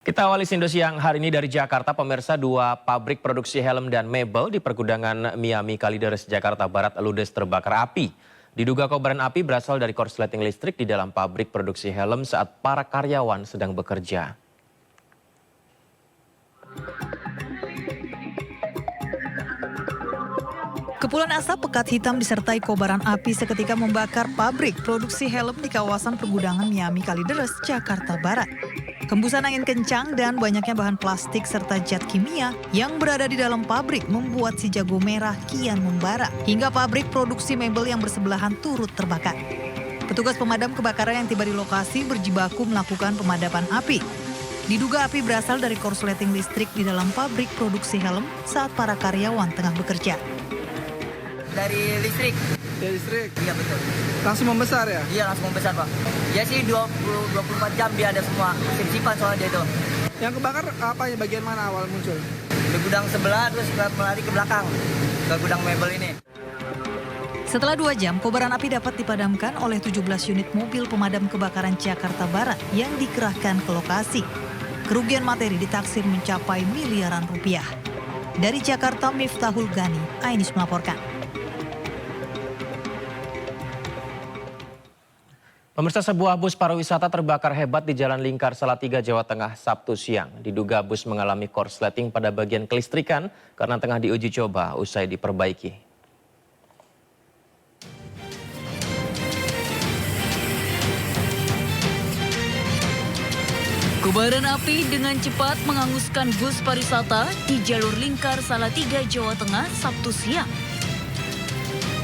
Kita awali Sindo siang hari ini dari Jakarta, pemirsa. Dua pabrik produksi helm dan mebel di pergudangan Miami Kalideres, Jakarta Barat ludes terbakar api. Diduga kobaran api berasal dari korsleting listrik di dalam pabrik produksi helm saat para karyawan sedang bekerja. Kepulan asap pekat hitam disertai kobaran api seketika membakar pabrik produksi helm di kawasan pergudangan Miami Kalideres, Jakarta Barat. Hembusan angin kencang dan banyaknya bahan plastik serta zat kimia yang berada di dalam pabrik membuat si jago merah kian membara hingga pabrik produksi mebel yang bersebelahan turut terbakar. Petugas pemadam kebakaran yang tiba di lokasi berjibaku melakukan pemadaman api. Diduga api berasal dari korsleting listrik di dalam pabrik produksi helm saat para karyawan tengah bekerja. Dari listrik. Dari listrik? Iya betul. Langsung membesar ya? Iya langsung membesar Pak. Ya sih 24 jam dia ada semua sip-sipan soalnya itu. Yang kebakar apa ya, bagian mana awal muncul? Di gudang sebelah terus melari ke belakang. Ke gudang mebel ini. Setelah 2 jam, kobaran api dapat dipadamkan oleh 17 unit mobil pemadam kebakaran Jakarta Barat yang dikerahkan ke lokasi. Kerugian materi ditaksir mencapai miliaran rupiah. Dari Jakarta, Miftahul Gani, Ainus melaporkan. Pemirsa, sebuah bus pariwisata terbakar hebat di Jalan Lingkar, Salatiga, Jawa Tengah, Sabtu siang. Diduga bus mengalami korsleting pada bagian kelistrikan karena tengah diuji coba usai diperbaiki. Kobaran api dengan cepat menghanguskan bus pariwisata di jalur Lingkar Salatiga, Jawa Tengah, Sabtu siang.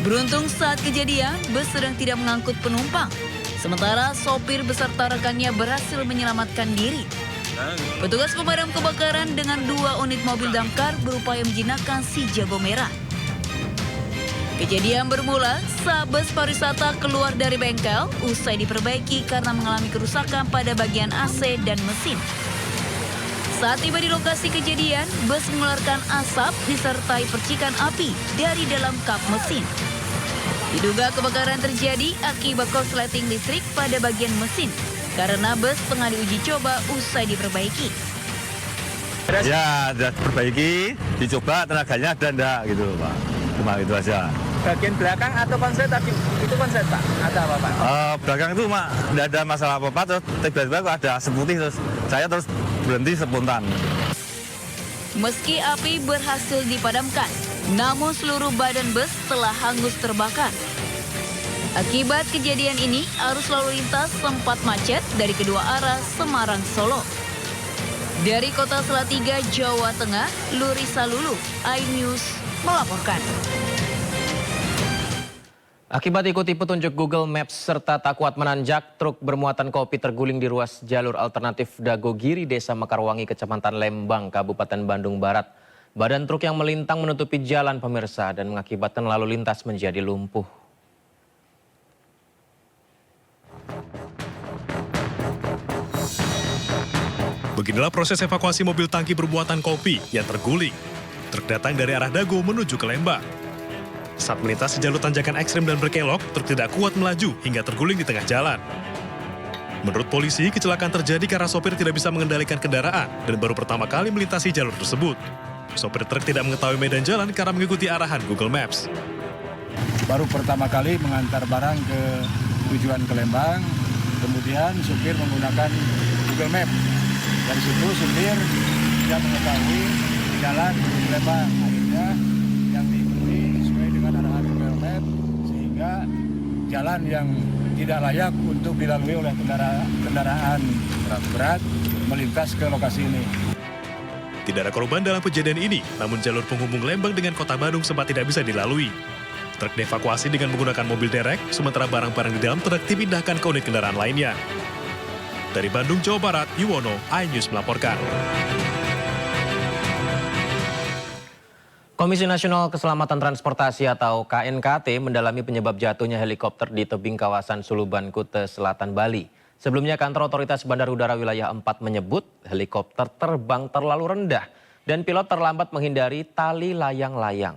Beruntung saat kejadian, bus sedang tidak mengangkut penumpang. Sementara sopir beserta rekannya berhasil menyelamatkan diri. Petugas pemadam kebakaran dengan 2 unit mobil damkar berupaya menjinakkan si jago merah. Kejadian bermula saat bus pariwisata keluar dari bengkel usai diperbaiki karena mengalami kerusakan pada bagian AC dan mesin. Saat tiba di lokasi kejadian, bus mengeluarkan asap disertai percikan api dari dalam kap mesin. Diduga kebakaran terjadi akibat korsleting listrik pada bagian mesin karena bus tengah diuji coba usai diperbaiki. Ya, sudah diperbaiki, dicoba tenaganya ada enggak gitu Pak. Cuma itu aja. Bagian belakang atau konslet tadi? Itu konslet Pak? Ada apa Pak? Belakang itu enggak ada masalah apa-apa, terus tiba-tiba kok ada asap putih, terus saya terus berhenti spontan. Meski api berhasil dipadamkan, namun seluruh badan bus telah hangus terbakar. Akibat kejadian ini, arus lalu lintas sempat macet dari kedua arah Semarang-Solo. Dari Kota Salatiga, Jawa Tengah, Lurisa Lulu, iNews melaporkan. Akibat ikuti petunjuk Google Maps serta tak kuat menanjak, truk bermuatan kopi terguling di ruas jalur alternatif Dagogiri, Desa Mekarwangi, Kecamatan Lembang, Kabupaten Bandung Barat. Badan truk yang melintang menutupi jalan, pemirsa, dan mengakibatkan lalu lintas menjadi lumpuh. Beginilah proses evakuasi mobil tangki bermuatan kopi yang terguling. Truk datang dari arah Dago menuju ke Lembang. Saat melintasi jalur tanjakan ekstrem dan berkelok, truk tidak kuat melaju hingga terguling di tengah jalan. Menurut polisi, kecelakaan terjadi karena sopir tidak bisa mengendalikan kendaraan dan baru pertama kali melintasi jalur tersebut. Sopir truk tidak mengetahui medan jalan karena mengikuti arahan Google Maps. Baru pertama kali mengantar barang ke tujuan ke Lembang, kemudian supir menggunakan Google Maps. Dari situ supir tidak mengetahui jalan menuju Lembang. Akhirnya yang diikuti sesuai dengan arahan Google Maps, sehingga jalan yang tidak layak untuk dilalui oleh kendaraan berat melintas ke lokasi ini. Tidak ada korban dalam kejadian ini, namun jalur penghubung Lembang dengan Kota Bandung sempat tidak bisa dilalui. Truk dievakuasi dengan menggunakan mobil derek, sementara barang-barang di dalam truk dipindahkan ke unit kendaraan lainnya. Dari Bandung, Jawa Barat, Yuwono, iNews melaporkan. Komisi Nasional Keselamatan Transportasi atau KNKT mendalami penyebab jatuhnya helikopter di tebing kawasan Suluban, Kute Selatan, Bali. Sebelumnya kantor otoritas Bandar Udara Wilayah 4 menyebut helikopter terbang terlalu rendah dan pilot terlambat menghindari tali layang-layang.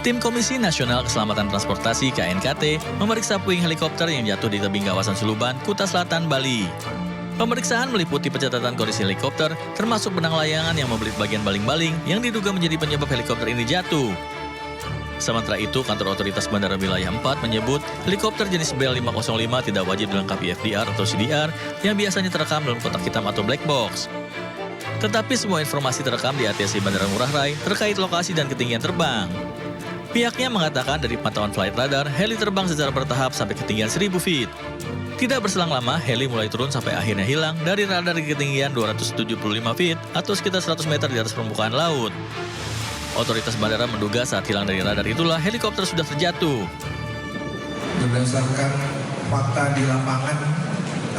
Tim Komisi Nasional Keselamatan Transportasi KNKT memeriksa puing helikopter yang jatuh di tebing kawasan Suluban, Kuta Selatan, Bali. Pemeriksaan meliputi pencatatan kondisi helikopter, termasuk benang layangan yang membelit bagian baling-baling yang diduga menjadi penyebab helikopter ini jatuh. Sementara itu, kantor otoritas Bandara Wilayah 4 menyebut helikopter jenis Bell 505 tidak wajib dilengkapi FDR atau CDR yang biasanya terekam dalam kotak hitam atau black box. Tetapi semua informasi terekam di ATC Bandara Ngurah Rai terkait lokasi dan ketinggian terbang. Pihaknya mengatakan dari pantauan flight radar, heli terbang secara bertahap sampai ketinggian 1000 feet. Tidak berselang lama, heli mulai turun sampai akhirnya hilang dari radar di ketinggian 275 feet atau sekitar 100 meter di atas permukaan laut. Otoritas bandara menduga saat hilang dari radar itulah helikopter sudah terjatuh. Berdasarkan fakta di lapangan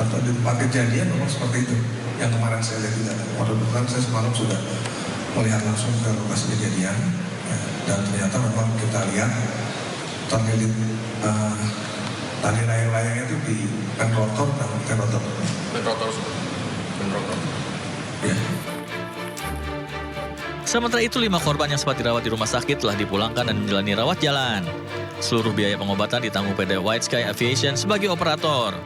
atau di tempat kejadian memang seperti itu. Yang kemarin saya lihat di data. Kebetulan saya semalam sudah melihat langsung ke lokasi kejadian. Dan ternyata memang kita lihat terlilit tali layang-layangnya itu di rotor dan rotor. Ya. Sementara itu, 5 korban yang sempat dirawat di rumah sakit telah dipulangkan dan menjalani rawat jalan. Seluruh biaya pengobatan ditanggung PT White Sky Aviation sebagai operator.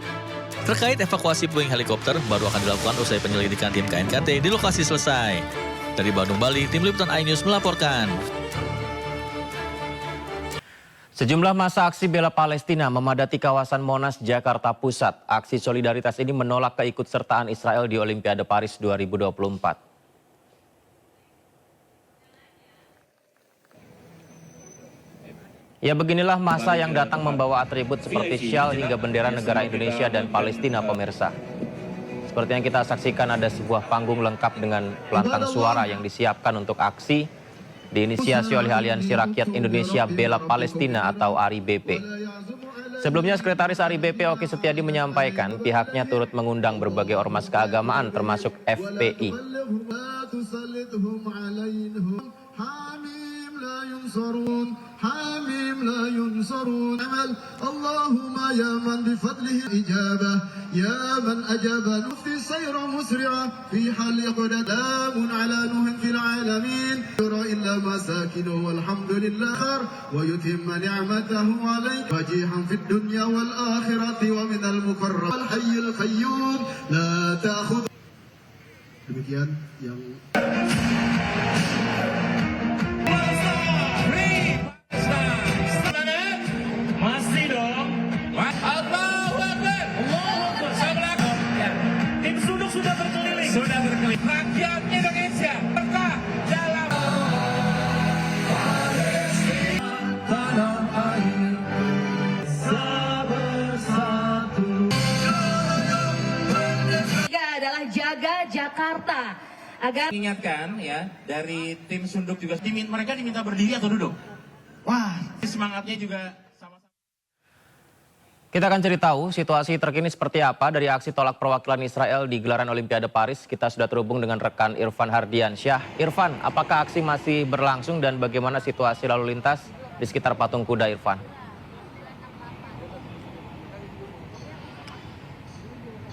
Terkait evakuasi puing helikopter, baru akan dilakukan usai penyelidikan tim KNKT di lokasi selesai. Dari Bandung, Bali, Tim Liputan iNews melaporkan. Sejumlah massa aksi bela Palestina memadati kawasan Monas, Jakarta Pusat. Aksi solidaritas ini menolak keikutsertaan Israel di Olimpiade Paris 2024. Ya, beginilah massa yang datang membawa atribut seperti syal hingga bendera negara Indonesia dan Palestina, pemirsa. Seperti yang kita saksikan, ada sebuah panggung lengkap dengan pelantang suara yang disiapkan untuk aksi diinisiasi oleh Aliansi Rakyat Indonesia Bela Palestina atau ARI BP. Sebelumnya, Sekretaris ARI BP Oki Setiadi menyampaikan pihaknya turut mengundang berbagai ormas keagamaan termasuk FPI. حميم لا ينصرون اللهم يا من بفضله الإجابة يا من أجاب في سير مسرعة في حال قدام على نوح في العالمين يرى إلا مساكنه والحمد لله ويتم نعمته عليك وجيها في الدنيا والآخرة ومن المقرب الحي القيوم لا تأخذ. Demikian yang rakyat Indonesia berkah dalam tanah air bersatu. Adalah jaga Jakarta agar mengingatkan ya dari tim Sunduk juga mereka diminta berdiri atau duduk. Wah, semangatnya juga. Kita akan cari tahu situasi terkini seperti apa dari aksi tolak perwakilan Israel di gelaran Olimpiade Paris. Kita sudah terhubung dengan rekan Irfan Hardiansyah. Irfan, apakah aksi masih berlangsung dan bagaimana situasi lalu lintas di sekitar patung kuda, Irfan?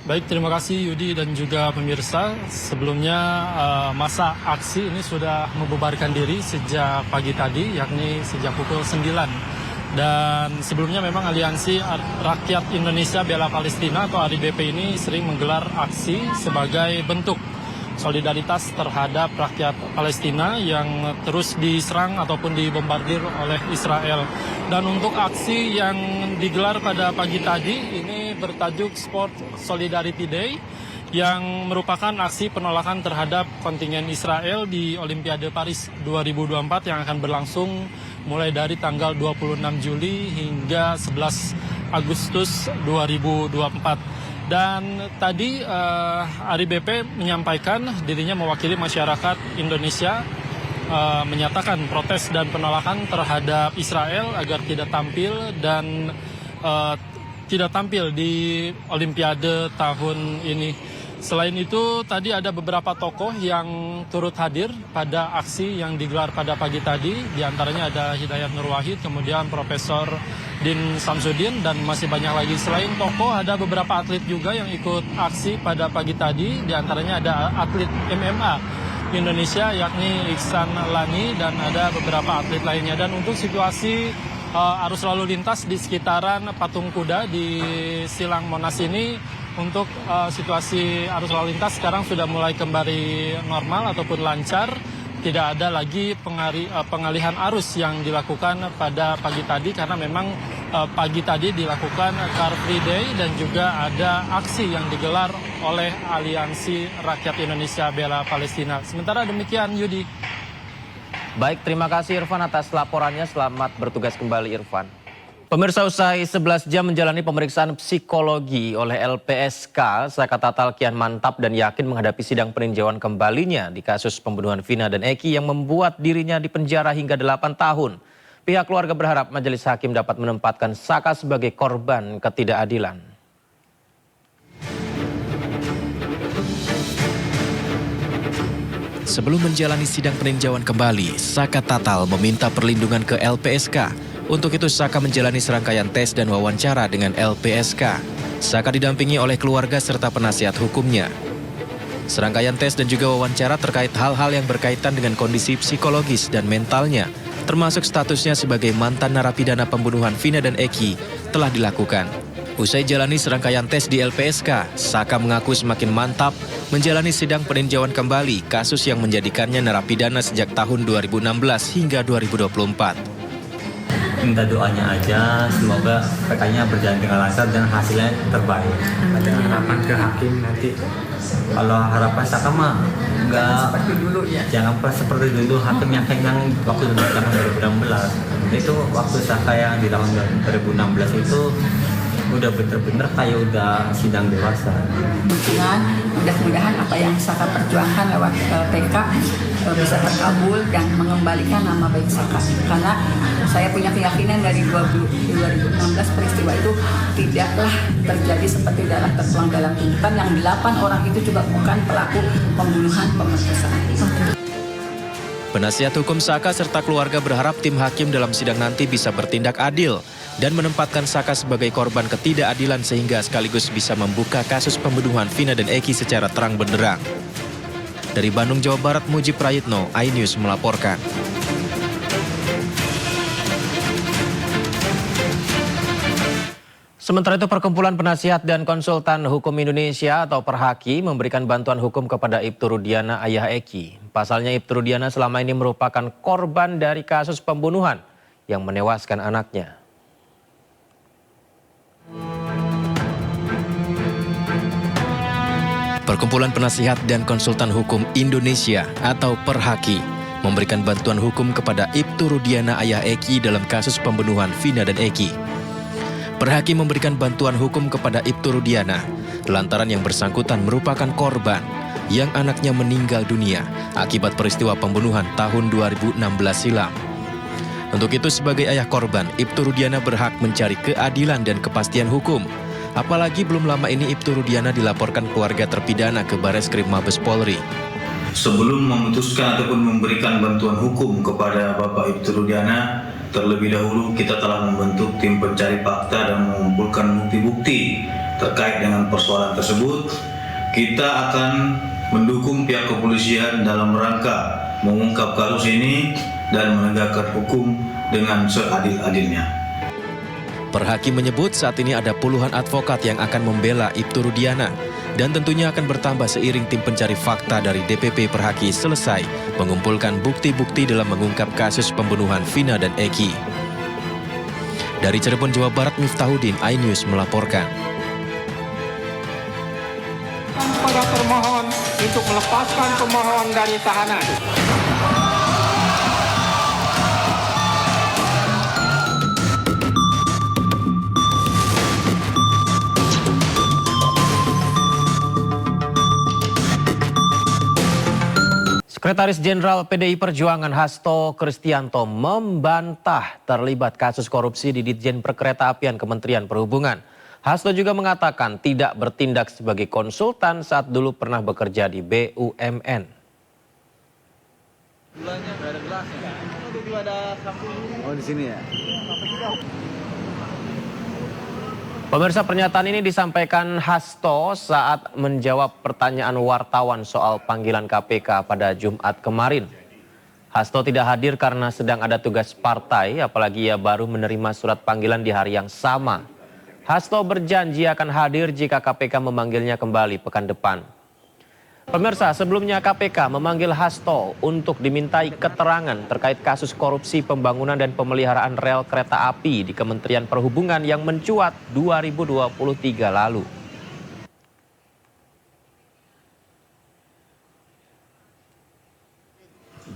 Baik, terima kasih Yudi dan juga pemirsa. Sebelumnya masa aksi ini sudah membubarkan diri sejak pagi tadi, yakni sejak pukul 9. Dan sebelumnya memang Aliansi Rakyat Indonesia Bela Palestina atau ARI BP ini sering menggelar aksi sebagai bentuk solidaritas terhadap rakyat Palestina yang terus diserang ataupun dibombardir oleh Israel. Dan untuk aksi yang digelar pada pagi tadi ini bertajuk Sport Solidarity Day yang merupakan aksi penolakan terhadap kontingen Israel di Olimpiade Paris 2024 yang akan berlangsung mulai dari tanggal 26 Juli hingga 11 Agustus 2024. Dan tadi ARI BP menyampaikan dirinya mewakili masyarakat Indonesia menyatakan protes dan penolakan terhadap Israel agar tidak tampil dan tidak tampil di Olimpiade tahun ini. Selain itu, tadi ada beberapa tokoh yang turut hadir pada aksi yang digelar pada pagi tadi. Di antaranya ada Hidayat Nur Wahid, kemudian Profesor Din Samsudin, dan masih banyak lagi. Selain tokoh, ada beberapa atlet juga yang ikut aksi pada pagi tadi. Di antaranya ada atlet MMA Indonesia yakni Iksan Lani dan ada beberapa atlet lainnya. Dan untuk situasi arus lalu lintas di sekitaran Patung Kuda di Silang Monas ini, untuk situasi arus lalu lintas sekarang sudah mulai kembali normal ataupun lancar. Tidak ada lagi pengalihan arus yang dilakukan pada pagi tadi karena memang pagi tadi dilakukan Car Free Day dan juga ada aksi yang digelar oleh Aliansi Rakyat Indonesia Bela Palestina. Sementara demikian, Yudi. Baik, terima kasih Irfan atas laporannya. Selamat bertugas kembali, Irfan. Pemirsa, usai 11 jam menjalani pemeriksaan psikologi oleh LPSK, Saka Tatal kian mantap dan yakin menghadapi sidang peninjauan kembalinya di kasus pembunuhan Vina dan Eki yang membuat dirinya dipenjara hingga 8 tahun. Pihak keluarga berharap majelis hakim dapat menempatkan Saka sebagai korban ketidakadilan. Sebelum menjalani sidang peninjauan kembali, Saka Tatal meminta perlindungan ke LPSK. Untuk itu Saka menjalani serangkaian tes dan wawancara dengan LPSK. Saka didampingi oleh keluarga serta penasihat hukumnya. Serangkaian tes dan juga wawancara terkait hal-hal yang berkaitan dengan kondisi psikologis dan mentalnya, termasuk statusnya sebagai mantan narapidana pembunuhan Vina dan Eki, telah dilakukan. Usai jalani serangkaian tes di LPSK, Saka mengaku semakin mantap menjalani sidang peninjauan kembali kasus yang menjadikannya narapidana sejak tahun 2016 hingga 2024. Minta doanya aja, semoga PK-nya berjalan dengan lancar dan hasilnya terbaik. Ada harapan ke hakim nanti. Kalau harapan Saka mah enggak seperti dulu ya. Jangan seperti dulu hakim yang kenyang waktu tahun 2016. Itu waktu Saka yang di tahun 2016 itu udah bener-bener kayak udah sidang dewasa. Mudah-mudahan apa yang Saka perjuangkan lewat PK bisa terkabul dan mengembalikan nama baik Saka. Karena saya punya keyakinan dari 2016 peristiwa itu tidaklah terjadi seperti darah tertuang dalam tuntutan yang 8 orang itu juga bukan pelaku pembunuhan pemerkosaan. Penasihat hukum Saka serta keluarga berharap tim hakim dalam sidang nanti bisa bertindak adil dan menempatkan Saka sebagai korban ketidakadilan sehingga sekaligus bisa membuka kasus pembunuhan Vina dan Eki secara terang benderang. Dari Bandung, Jawa Barat, Mujib Prayitno, iNews melaporkan. Sementara itu, Perkumpulan Penasihat dan Konsultan Hukum Indonesia atau Perhaki memberikan bantuan hukum kepada Ibtu Rudiana, ayah Eki. Pasalnya Ibtu Rudiana selama ini merupakan korban dari kasus pembunuhan yang menewaskan anaknya. Perkumpulan Penasihat dan Konsultan Hukum Indonesia atau Perhaki memberikan bantuan hukum kepada Ibtu Rudiana, ayah Eki dalam kasus pembunuhan Vina dan Eki. Perhaki memberikan bantuan hukum kepada Ibtu Rudiana lantaran yang bersangkutan merupakan korban yang anaknya meninggal dunia akibat peristiwa pembunuhan tahun 2016 silam. Untuk itu sebagai ayah korban, Ibtu Rudiana berhak mencari keadilan dan kepastian hukum. Apalagi belum lama ini Ibtu Rudiana dilaporkan keluarga terpidana ke Bareskrim Mabes Polri. Sebelum memutuskan ataupun memberikan bantuan hukum kepada Bapak Ibtu Rudiana, terlebih dahulu kita telah membentuk tim pencari fakta dan mengumpulkan bukti-bukti terkait dengan persoalan tersebut. Kita akan mendukung pihak kepolisian dalam rangka mengungkap kasus ini dan menegakkan hukum dengan seadil-adilnya. Perhaki menyebut saat ini ada puluhan advokat yang akan membela Ibtu Rudiana dan tentunya akan bertambah seiring tim pencari fakta dari DPP Perhaki selesai mengumpulkan bukti-bukti dalam mengungkap kasus pembunuhan Vina dan Eki. Dari Cirebon, Jawa Barat, Miftahudin, iNews melaporkan. Pada termohon untuk melepaskan pemohon dari tahanan. Sekretaris Jenderal PDI Perjuangan Hasto Kristianto membantah terlibat kasus korupsi di Ditjen Perkeretaapian Kementerian Perhubungan. Hasto juga mengatakan tidak bertindak sebagai konsultan saat dulu pernah bekerja di BUMN. Gulanya nggak ada gelasnya. Itu ada sampul. Oh, di sini ya? Pemirsa, pernyataan ini disampaikan Hasto saat menjawab pertanyaan wartawan soal panggilan KPK pada Jumat kemarin. Hasto tidak hadir karena sedang ada tugas partai, apalagi ia baru menerima surat panggilan di hari yang sama. Hasto berjanji akan hadir jika KPK memanggilnya kembali pekan depan. Pemirsa, sebelumnya KPK memanggil Hasto untuk dimintai keterangan terkait kasus korupsi pembangunan dan pemeliharaan rel kereta api di Kementerian Perhubungan yang mencuat 2023 lalu.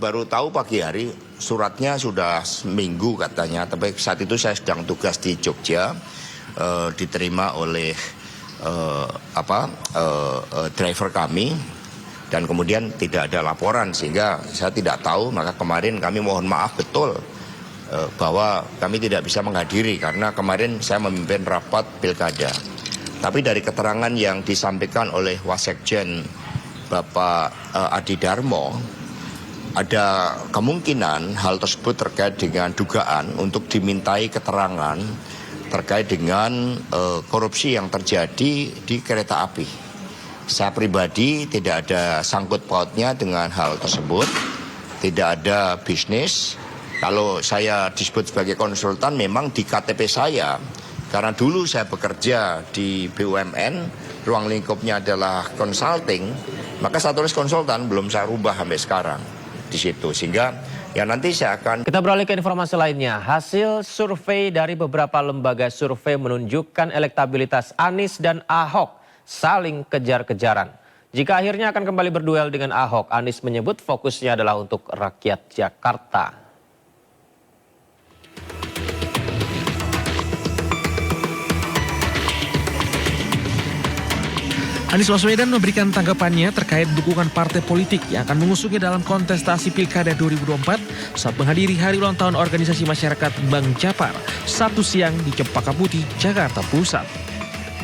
Baru tahu pagi hari, suratnya sudah seminggu katanya, tapi saat itu saya sedang tugas di Jogja, diterima oleh driver kami. Dan kemudian tidak ada laporan sehingga saya tidak tahu, maka kemarin kami mohon maaf betul bahwa kami tidak bisa menghadiri karena kemarin saya memimpin rapat pilkada. Tapi dari keterangan yang disampaikan oleh Wasekjen Bapak Adi Darmo, ada kemungkinan hal tersebut terkait dengan dugaan untuk dimintai keterangan terkait dengan korupsi yang terjadi di kereta api. Saya pribadi tidak ada sangkut pautnya dengan hal tersebut, tidak ada bisnis. Kalau saya disebut sebagai konsultan memang di KTP saya, karena dulu saya bekerja di BUMN, ruang lingkupnya adalah consulting, maka saya tulis konsultan, belum saya rubah sampai sekarang di situ. Sehingga ya nanti saya akan... Kita beralih ke informasi lainnya. Hasil survei dari beberapa lembaga survei menunjukkan elektabilitas Anies dan Ahok saling kejar-kejaran. Jika akhirnya akan kembali berduel dengan Ahok, Anies menyebut fokusnya adalah untuk rakyat Jakarta. Anies Baswedan memberikan tanggapannya terkait dukungan partai politik yang akan mengusungnya dalam kontestasi Pilkada 2024 saat menghadiri hari ulang tahun organisasi masyarakat Bank Japar Sabtu siang di Cempaka Putih, Jakarta Pusat.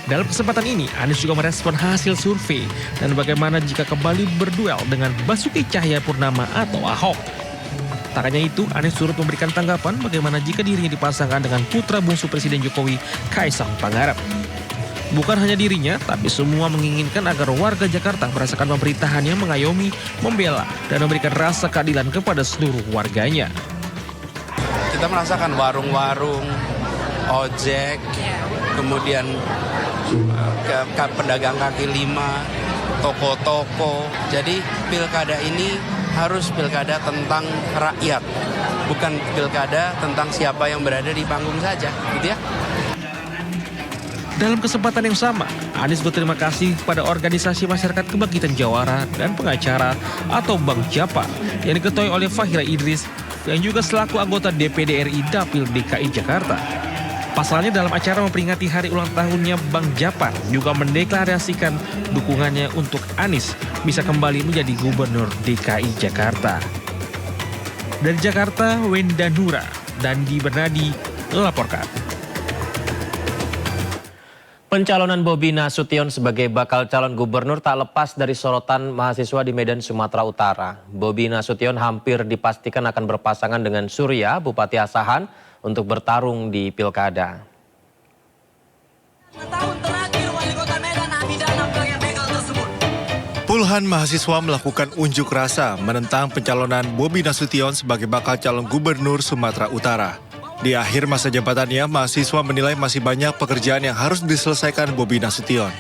Dalam kesempatan ini, Anies juga merespon hasil survei dan bagaimana jika kembali berduel dengan Basuki Cahayapurnama atau Ahok. Tak hanya itu, Anies turut memberikan tanggapan bagaimana jika dirinya dipasangkan dengan putra bungsu Presiden Jokowi, Kaisang Pangarep. Bukan hanya dirinya, tapi semua menginginkan agar warga Jakarta merasakan pemerintahannya mengayomi, membela, dan memberikan rasa keadilan kepada seluruh warganya. Kita merasakan warung-warung, ojek, kemudian pedagang kaki lima, toko-toko. Jadi pilkada ini harus pilkada tentang rakyat, bukan pilkada tentang siapa yang berada di panggung saja, gitu ya. Dalam kesempatan yang sama, Anies berterima kasih pada organisasi masyarakat Kebangkitan Jawara dan pengacara atau Bank Japar yang diketuai oleh Fahira Idris yang juga selaku anggota DPD RI Dapil DKI Jakarta. Pasalnya dalam acara memperingati hari ulang tahunnya Bank Japar juga mendeklarasikan dukungannya untuk Anies bisa kembali menjadi Gubernur DKI Jakarta. Dari Jakarta, Wenda Nura dan Di Bernadi melaporkan. Pencalonan Bobi Nasution sebagai bakal calon gubernur tak lepas dari sorotan mahasiswa di Medan, Sumatera Utara. Bobi Nasution hampir dipastikan akan berpasangan dengan Surya, Bupati Asahan, untuk bertarung di pilkada. Puluhan mahasiswa melakukan unjuk rasa menentang pencalonan Bobi Nasution sebagai bakal calon gubernur Sumatera Utara. Di akhir masa jabatannya, mahasiswa menilai masih banyak pekerjaan yang harus diselesaikan Bobi Nasution.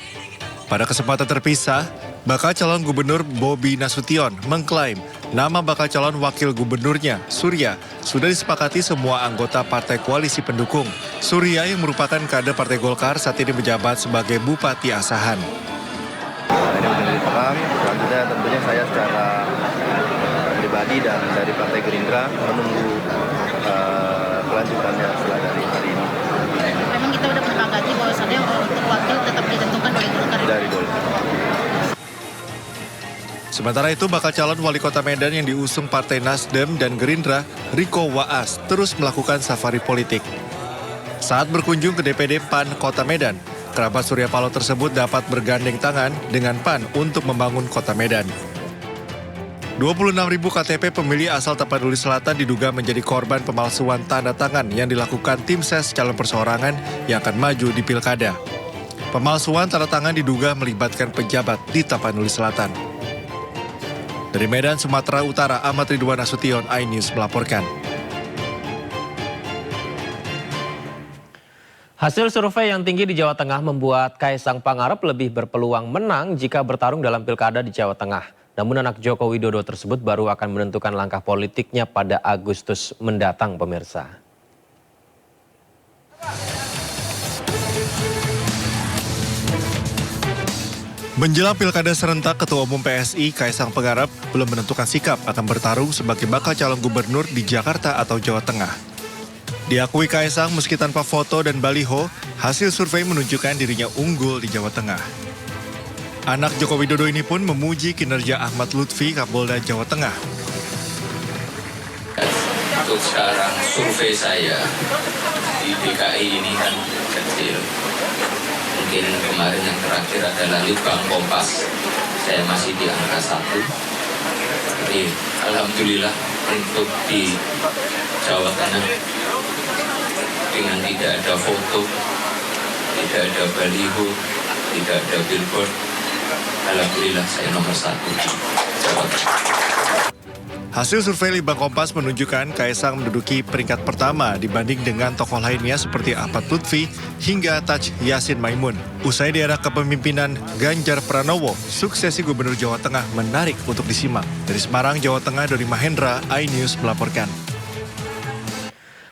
Pada kesempatan terpisah, bakal calon gubernur Bobi Nasution mengklaim nama bakal calon wakil gubernurnya, Surya, sudah disepakati semua anggota partai koalisi pendukung. Surya yang merupakan kader Partai Golkar saat ini menjabat sebagai Bupati Asahan. Ini sudah dipaham, selanjutnya tentunya saya secara pribadi dan dari Partai Gerindra menunggu kelanjutannya setelah dari hari ini. Memang kita sudah menyepakati bahwasannya untuk wakil tetap ditentukan oleh Golkar. Dari Golkar. Sementara itu, bakal calon wali kota Medan yang diusung Partai Nasdem dan Gerindra, Riko Waas, terus melakukan safari politik. Saat berkunjung ke DPD PAN Kota Medan, kerabat Surya Paloh tersebut dapat bergandeng tangan dengan PAN untuk membangun Kota Medan. 26.000 KTP pemilih asal Tapanuli Selatan diduga menjadi korban pemalsuan tanda tangan yang dilakukan tim ses calon perseorangan yang akan maju di Pilkada. Pemalsuan tanda tangan diduga melibatkan pejabat di Tapanuli Selatan. Dari Medan, Sumatera Utara, Ahmad Ridwan Nasution, iNews melaporkan. Hasil survei yang tinggi di Jawa Tengah membuat Kaisang Pangarep lebih berpeluang menang jika bertarung dalam pilkada di Jawa Tengah. Namun anak Joko Widodo tersebut baru akan menentukan langkah politiknya pada Agustus mendatang, pemirsa. Menjelang pilkada serentak, Ketua Umum PSI Kaisang Pangarep belum menentukan sikap akan bertarung sebagai bakal calon gubernur di Jakarta atau Jawa Tengah. Diakui Kaisang meski tanpa foto dan baliho, hasil survei menunjukkan dirinya unggul di Jawa Tengah. Anak Joko Widodo ini pun memuji kinerja Ahmad Lutfi, Kapolda Jawa Tengah. Untuk sekarang survei saya di DKI ini kan kecil. Mungkin kemarin yang terakhir adalah Litbang Kompas, saya masih di angka 1. Jadi alhamdulillah untuk di Jawa Tengah dengan tidak ada foto, tidak ada baliho, tidak ada billboard, alhamdulillah saya nomor 1 di Jawa Tengah. Hasil survei Litbang Kompas menunjukkan Kaisang menduduki peringkat pertama dibanding dengan tokoh lainnya seperti Ahmad Lutfi hingga Taj Yassin Maimun. Usai di era kepemimpinan Ganjar Pranowo, suksesi Gubernur Jawa Tengah menarik untuk disimak. Dari Semarang, Jawa Tengah, Dori Mahendra, iNews melaporkan.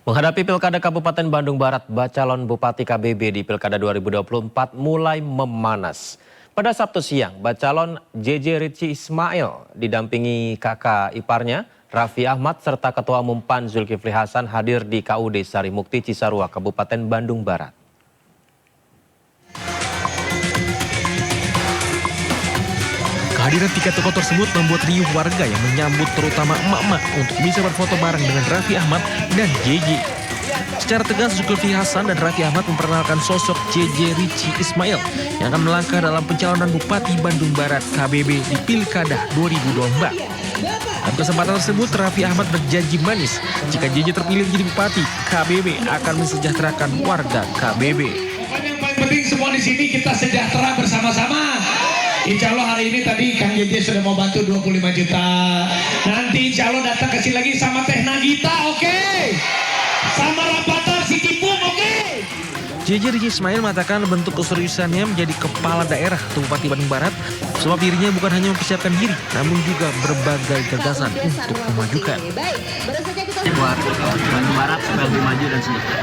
Menghadapi Pilkada Kabupaten Bandung Barat, Bacalon Bupati KBB di Pilkada 2024 mulai memanas. Pada Sabtu siang, Bacalon JJ Ritchie Ismail didampingi kakak iparnya, Raffi Ahmad, serta Ketua Umum PAN Zulkifli Hasan hadir di KUD Sarimukti Cisarua, Kabupaten Bandung Barat. Kehadiran tiga tokoh tersebut membuat riuh warga yang menyambut terutama emak-emak untuk bisa berfoto bareng dengan Raffi Ahmad dan JJ. Secara tegas, Zulkifli Hasan dan Raffi Ahmad memperkenalkan sosok JJ Ritchie Ismail yang akan melangkah dalam pencalonan Bupati Bandung Barat KBB di Pilkada 2024. Dalam kesempatan tersebut, Raffi Ahmad berjanji manis jika JJ terpilih menjadi Bupati KBB akan mensejahterakan warga KBB. Yang paling penting semua di sini kita sejahtera bersama-sama. Insya Allah hari ini tadi Kang JJ sudah mau bantu 25 juta. Nanti insya Allah datang ke sini lagi sama Teh Nagita, oke? Sama Rapatar si Kipung, oke? JJ Ritchie Ismail mengatakan bentuk keseriusannya menjadi kepala daerah atau Bupati Bandung Barat sebab dirinya bukan hanya mempersiapkan diri, namun juga berbagai gagasan untuk memajukan. Buat Bandung Barat supaya lebih maju dan sejahtera.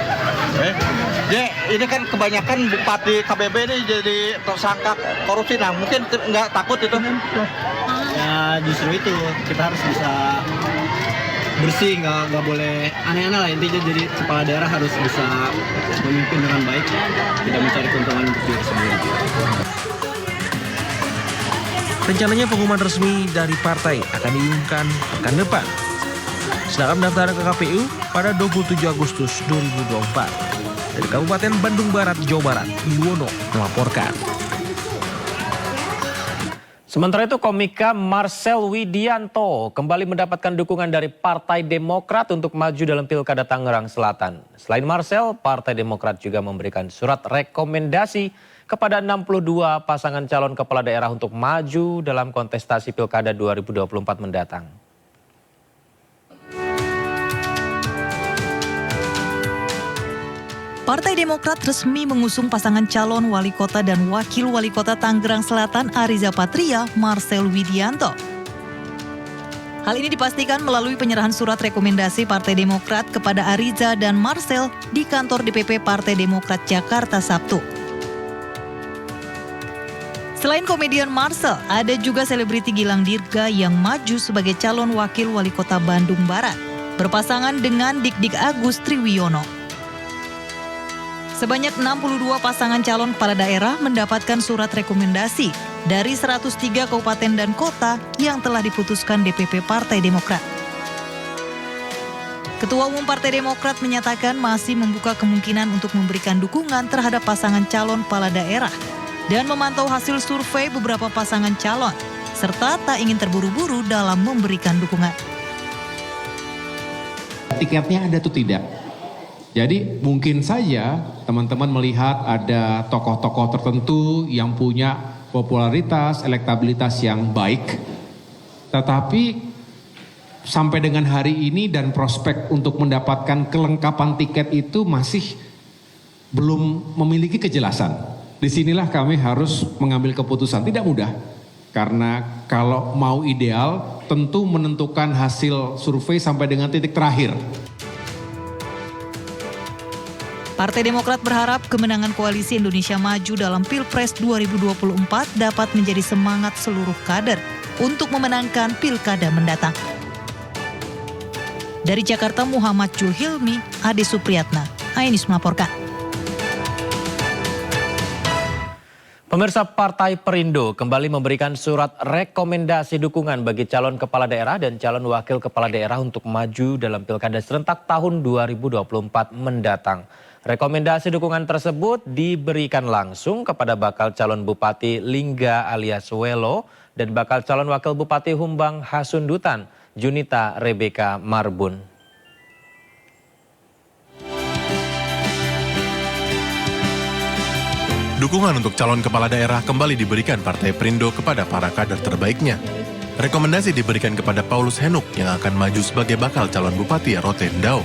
Ini kan kebanyakan Bupati KBB ini jadi tersangka korupsi, nah mungkin nggak takut itu? Ya justru itu, kita harus bisa bersih, nggak boleh aneh-aneh lah. Intinya jadi kepala daerah harus bisa memimpin dengan baik, tidak mencari keuntungan untuk diri sendiri. Rencananya pengumuman resmi dari partai akan diumumkan pekan depan. Sedangkan pendaftaran ke KPU pada 27 Agustus 2024. Dari Kabupaten Bandung Barat, Jawa Barat, Yuwono melaporkan. Sementara itu, komika Marcel Widianto kembali mendapatkan dukungan dari Partai Demokrat untuk maju dalam Pilkada Tangerang Selatan. Selain Marcel, Partai Demokrat juga memberikan surat rekomendasi kepada 62 pasangan calon kepala daerah untuk maju dalam kontestasi Pilkada 2024 mendatang. Partai Demokrat resmi mengusung pasangan calon wali kota dan wakil wali kota Tangerang Selatan Ariza Patria, Marcel Widianto. Hal ini dipastikan melalui penyerahan surat rekomendasi Partai Demokrat kepada Ariza dan Marcel di kantor DPP Partai Demokrat Jakarta Sabtu. Selain komedian Marcel, ada juga selebriti Gilang Dirga yang maju sebagai calon wakil wali kota Bandung Barat, berpasangan dengan Dik-Dik Agus Triwiono. Sebanyak 62 pasangan calon kepala daerah mendapatkan surat rekomendasi dari 103 kabupaten dan kota yang telah diputuskan DPP Partai Demokrat. Ketua Umum Partai Demokrat menyatakan masih membuka kemungkinan untuk memberikan dukungan terhadap pasangan calon kepala daerah dan memantau hasil survei beberapa pasangan calon serta tak ingin terburu-buru dalam memberikan dukungan. Tiketnya ada atau tidak? Jadi mungkin saja teman-teman melihat ada tokoh-tokoh tertentu yang punya popularitas, elektabilitas yang baik. Tetapi sampai dengan hari ini dan prospek untuk mendapatkan kelengkapan tiket itu masih belum memiliki kejelasan. Disinilah kami harus mengambil keputusan. Tidak mudah, karena kalau mau ideal tentu menentukan hasil survei sampai dengan titik terakhir. Partai Demokrat berharap kemenangan Koalisi Indonesia Maju dalam Pilpres 2024 dapat menjadi semangat seluruh kader untuk memenangkan pilkada mendatang. Dari Jakarta, Muhammad Julhilmi, Ade Supriyatna, Ainis melaporkan. Pemirsa, Partai Perindo kembali memberikan surat rekomendasi dukungan bagi calon kepala daerah dan calon wakil kepala daerah untuk maju dalam pilkada serentak tahun 2024 mendatang. Rekomendasi dukungan tersebut diberikan langsung kepada bakal calon Bupati Lingga alias Welo dan bakal calon wakil Bupati Humbang Hasundutan, Junita Rebeka Marbun. Dukungan untuk calon kepala daerah kembali diberikan Partai Perindo kepada para kader terbaiknya. Rekomendasi diberikan kepada Paulus Henuk yang akan maju sebagai bakal calon Bupati Rotendao.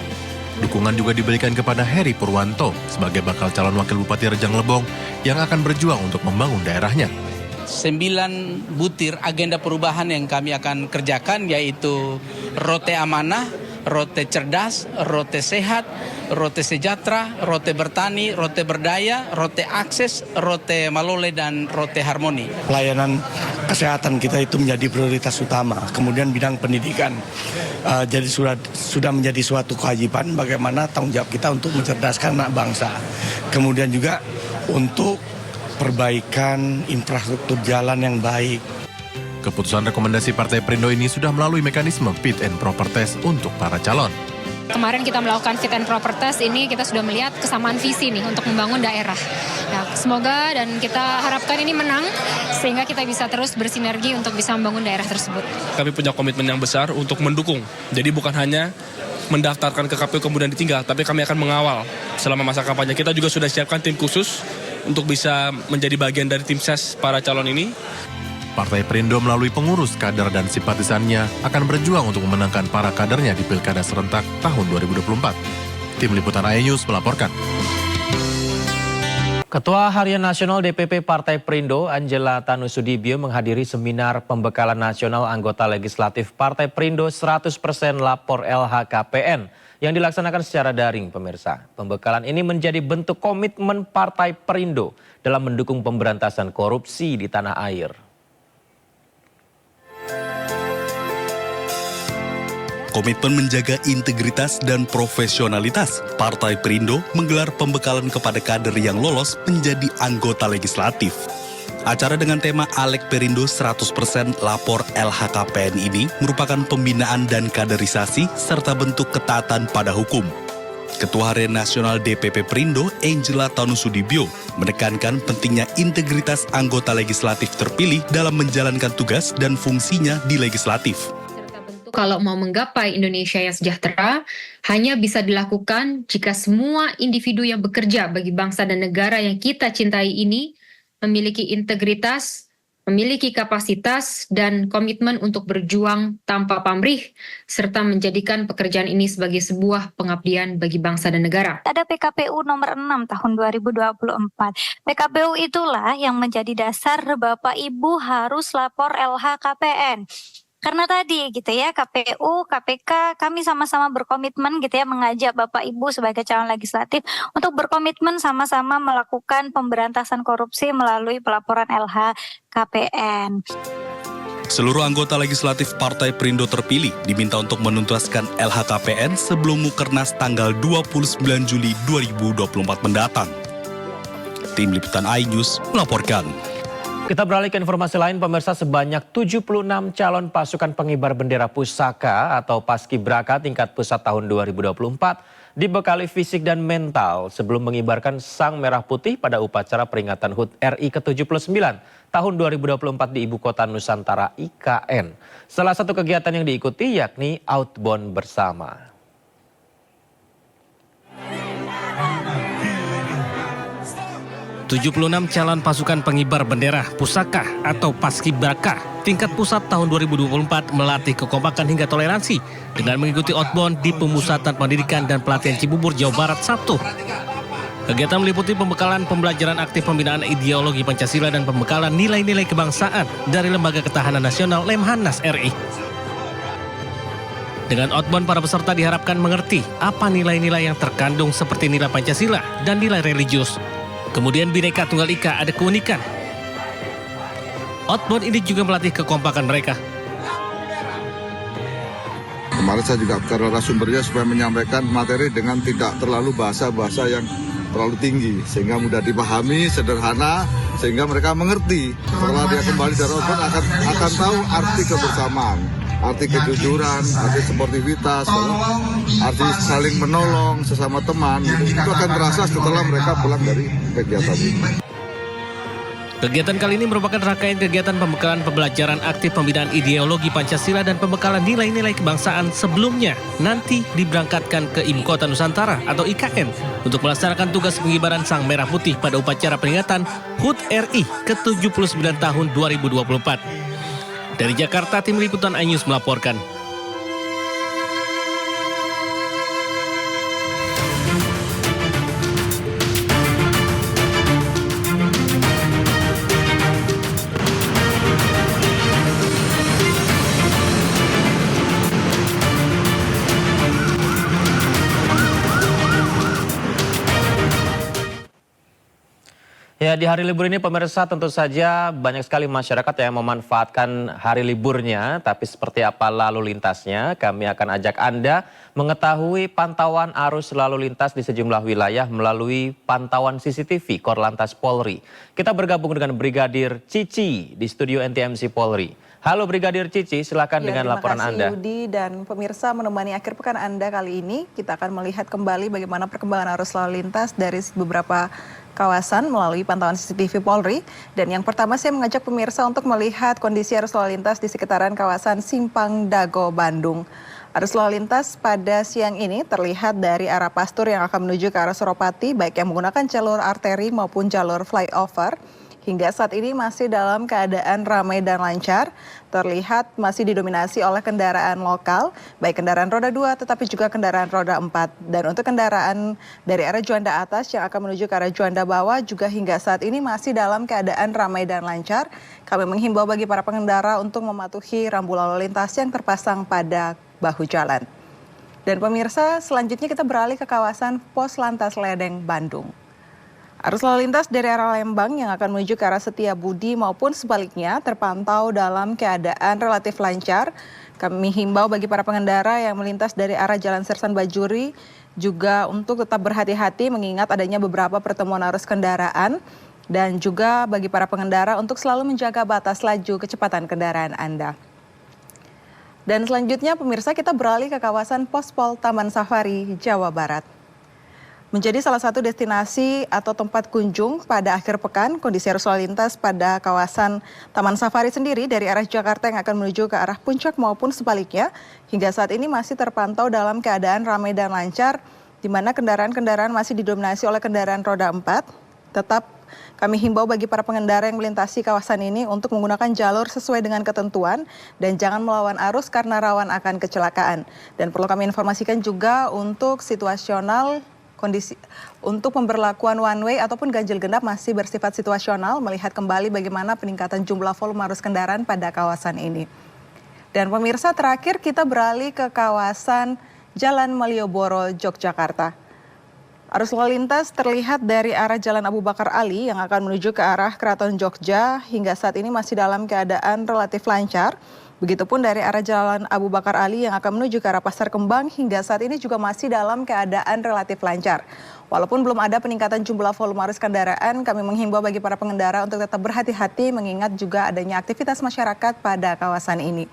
Dukungan juga diberikan kepada Heri Purwanto sebagai bakal calon wakil Bupati Rejang Lebong yang akan berjuang untuk membangun daerahnya. 9 butir agenda perubahan yang kami akan kerjakan, yaitu Rote Amanah, Rote Cerdas, Rote Sehat, Rote Sejahtera, Rote Bertani, Rote Berdaya, Rote Akses, Rote Malole, dan Rote Harmoni. Pelayanan kesehatan kita itu menjadi prioritas utama, kemudian bidang pendidikan. Jadi sudah menjadi suatu kewajiban bagaimana tanggung jawab kita untuk mencerdaskan anak bangsa. Kemudian juga untuk perbaikan infrastruktur jalan yang baik. Keputusan rekomendasi Partai Perindo ini sudah melalui mekanisme fit and proper test untuk para calon. Kemarin kita melakukan fit and proper test, ini kita sudah melihat kesamaan visi nih untuk membangun daerah. Nah, semoga dan kita harapkan ini menang sehingga kita bisa terus bersinergi untuk bisa membangun daerah tersebut. Kami punya komitmen yang besar untuk mendukung. Jadi bukan hanya mendaftarkan ke KPU kemudian ditinggal, tapi kami akan mengawal selama masa kampanye. Kita juga sudah siapkan tim khusus untuk bisa menjadi bagian dari tim ses para calon ini. Partai Perindo melalui pengurus, kader, dan simpatisannya akan berjuang untuk memenangkan para kadernya di Pilkada serentak tahun 2024. Tim Liputan iNews melaporkan. Ketua Harian Nasional DPP Partai Perindo, Angela Tanusudibio, menghadiri seminar pembekalan nasional anggota legislatif Partai Perindo 100% lapor LHKPN yang dilaksanakan secara daring, pemirsa. Pembekalan ini menjadi bentuk komitmen Partai Perindo dalam mendukung pemberantasan korupsi di tanah air. Komitmen menjaga integritas dan profesionalitas, Partai Perindo menggelar pembekalan kepada kader yang lolos menjadi anggota legislatif. Acara dengan tema Alek Perindo 100% Lapor LHKPN ini merupakan pembinaan dan kaderisasi serta bentuk ketaatan pada hukum. Ketua Harian Nasional DPP Perindo, Angela Tanusudibio, menekankan pentingnya integritas anggota legislatif terpilih dalam menjalankan tugas dan fungsinya di legislatif. Kalau mau menggapai Indonesia yang sejahtera, hanya bisa dilakukan jika semua individu yang bekerja bagi bangsa dan negara yang kita cintai ini memiliki integritas, memiliki kapasitas, dan komitmen untuk berjuang tanpa pamrih, serta menjadikan pekerjaan ini sebagai sebuah pengabdian bagi bangsa dan negara. Ada PKPU nomor 6 tahun 2024. PKPU itulah yang menjadi dasar Bapak Ibu harus lapor LHKPN. Karena tadi gitu ya, KPU, KPK, kami sama-sama berkomitmen gitu ya mengajak Bapak Ibu sebagai calon legislatif untuk berkomitmen sama-sama melakukan pemberantasan korupsi melalui pelaporan LHKPN. Seluruh anggota legislatif Partai Perindo terpilih diminta untuk menuntaskan LHKPN sebelum Mukernas tanggal 29 Juli 2024 mendatang. Tim Liputan iNews melaporkan. Kita beralih ke informasi lain, pemirsa. Sebanyak 76 calon pasukan pengibar bendera pusaka atau Paskibraka tingkat pusat tahun 2024 dibekali fisik dan mental sebelum mengibarkan sang merah putih pada upacara peringatan HUT RI ke-79 tahun 2024 di Ibu Kota Nusantara IKN. Salah satu kegiatan yang diikuti yakni outbound bersama. 76 calon pasukan pengibar bendera pusaka atau paskibraka tingkat pusat tahun 2024 melatih kekompakan hingga toleransi dengan mengikuti outbound di Pemusatan Pendidikan dan Pelatihan Cibubur, Jawa Barat, Sabtu. Kegiatan meliputi pembekalan pembelajaran aktif pembinaan ideologi Pancasila dan pembekalan nilai-nilai kebangsaan dari Lembaga Ketahanan Nasional Lemhanas RI. Dengan outbound, para peserta diharapkan mengerti apa nilai-nilai yang terkandung seperti nilai Pancasila dan nilai religius. Kemudian Bhinneka Tunggal Ika ada keunikan. Outbound ini juga melatih kekompakan mereka. Kemarin saya juga bicara narasumbernya supaya menyampaikan materi dengan tidak terlalu bahasa-bahasa yang terlalu tinggi, sehingga mudah dipahami, sederhana, sehingga mereka mengerti. Setelah dia kembali dari outbound akan tahu arti kebersamaan, arti kejujuran, arti sportivitas, arti saling menolong sesama teman. Itu akan terasa setelah mereka pulang dari kegiatan ini. Kegiatan kali ini merupakan rangkaian kegiatan pembekalan pembelajaran aktif pembinaan ideologi Pancasila dan pembekalan nilai-nilai kebangsaan sebelumnya nanti diberangkatkan ke Ibu Kota Nusantara atau IKN untuk melaksanakan tugas pengibaran Sang Merah Putih pada upacara peringatan HUT RI ke-79 tahun 2024. Dari Jakarta, Tim Liputan iNews melaporkan. Ya, di hari libur ini pemirsa tentu saja banyak sekali masyarakat yang memanfaatkan hari liburnya. Tapi seperti apa lalu lintasnya, kami akan ajak Anda mengetahui pantauan arus lalu lintas di sejumlah wilayah melalui pantauan CCTV Korlantas Polri. Kita bergabung dengan Brigadir Cici di studio NTMC Polri. Halo Brigadir Cici, silakan dengan laporan Anda. Terima kasih Yudi dan pemirsa menemani akhir pekan Anda kali ini. Kita akan melihat kembali bagaimana perkembangan arus lalu lintas dari beberapa kawasan melalui pantauan CCTV Polri. Dan yang pertama saya mengajak pemirsa untuk melihat kondisi arus lalu lintas di sekitaran kawasan Simpang Dago, Bandung. Arus lalu lintas pada siang ini terlihat dari arah Pastur yang akan menuju ke arah Suropati, baik yang menggunakan jalur arteri maupun jalur flyover. Hingga saat ini masih dalam keadaan ramai dan lancar, terlihat masih didominasi oleh kendaraan lokal, baik kendaraan roda 2 tetapi juga kendaraan roda 4. Dan untuk kendaraan dari arah Juanda atas yang akan menuju ke arah Juanda bawah juga hingga saat ini masih dalam keadaan ramai dan lancar. Kami menghimbau bagi para pengendara untuk mematuhi rambu lalu lintas yang terpasang pada bahu jalan. Dan pemirsa, selanjutnya kita beralih ke kawasan Pos Lantas Ledeng, Bandung. Arus lalu lintas dari arah Lembang yang akan menuju ke arah Setiabudi maupun sebaliknya terpantau dalam keadaan relatif lancar. Kami himbau bagi para pengendara yang melintas dari arah Jalan Sersan Bajuri juga untuk tetap berhati-hati mengingat adanya beberapa pertemuan arus kendaraan. Dan juga bagi para pengendara untuk selalu menjaga batas laju kecepatan kendaraan Anda. Dan selanjutnya pemirsa, kita beralih ke kawasan Pospol Taman Safari, Jawa Barat. Menjadi salah satu destinasi atau tempat kunjung pada akhir pekan, kondisi arus lalu lintas pada kawasan Taman Safari sendiri dari arah Jakarta yang akan menuju ke arah Puncak maupun sebaliknya, hingga saat ini masih terpantau dalam keadaan ramai dan lancar, di mana kendaraan-kendaraan masih didominasi oleh kendaraan roda 4. Tetap kami himbau bagi para pengendara yang melintasi kawasan ini untuk menggunakan jalur sesuai dengan ketentuan dan jangan melawan arus karena rawan akan kecelakaan. Dan perlu kami informasikan juga untuk situasional, kondisi untuk pemberlakuan one way ataupun ganjil genap masih bersifat situasional, melihat kembali bagaimana peningkatan jumlah volume arus kendaraan pada kawasan ini. Dan pemirsa, terakhir kita beralih ke kawasan Jalan Malioboro, Yogyakarta. Arus lalu lintas terlihat dari arah Jalan Abu Bakar Ali yang akan menuju ke arah Keraton Jogja hingga saat ini masih dalam keadaan relatif lancar. Begitupun dari arah Jalan Abu Bakar Ali yang akan menuju ke arah Pasar Kembang hingga saat ini juga masih dalam keadaan relatif lancar. Walaupun belum ada peningkatan jumlah volume arus kendaraan, kami menghimbau bagi para pengendara untuk tetap berhati-hati mengingat juga adanya aktivitas masyarakat pada kawasan ini.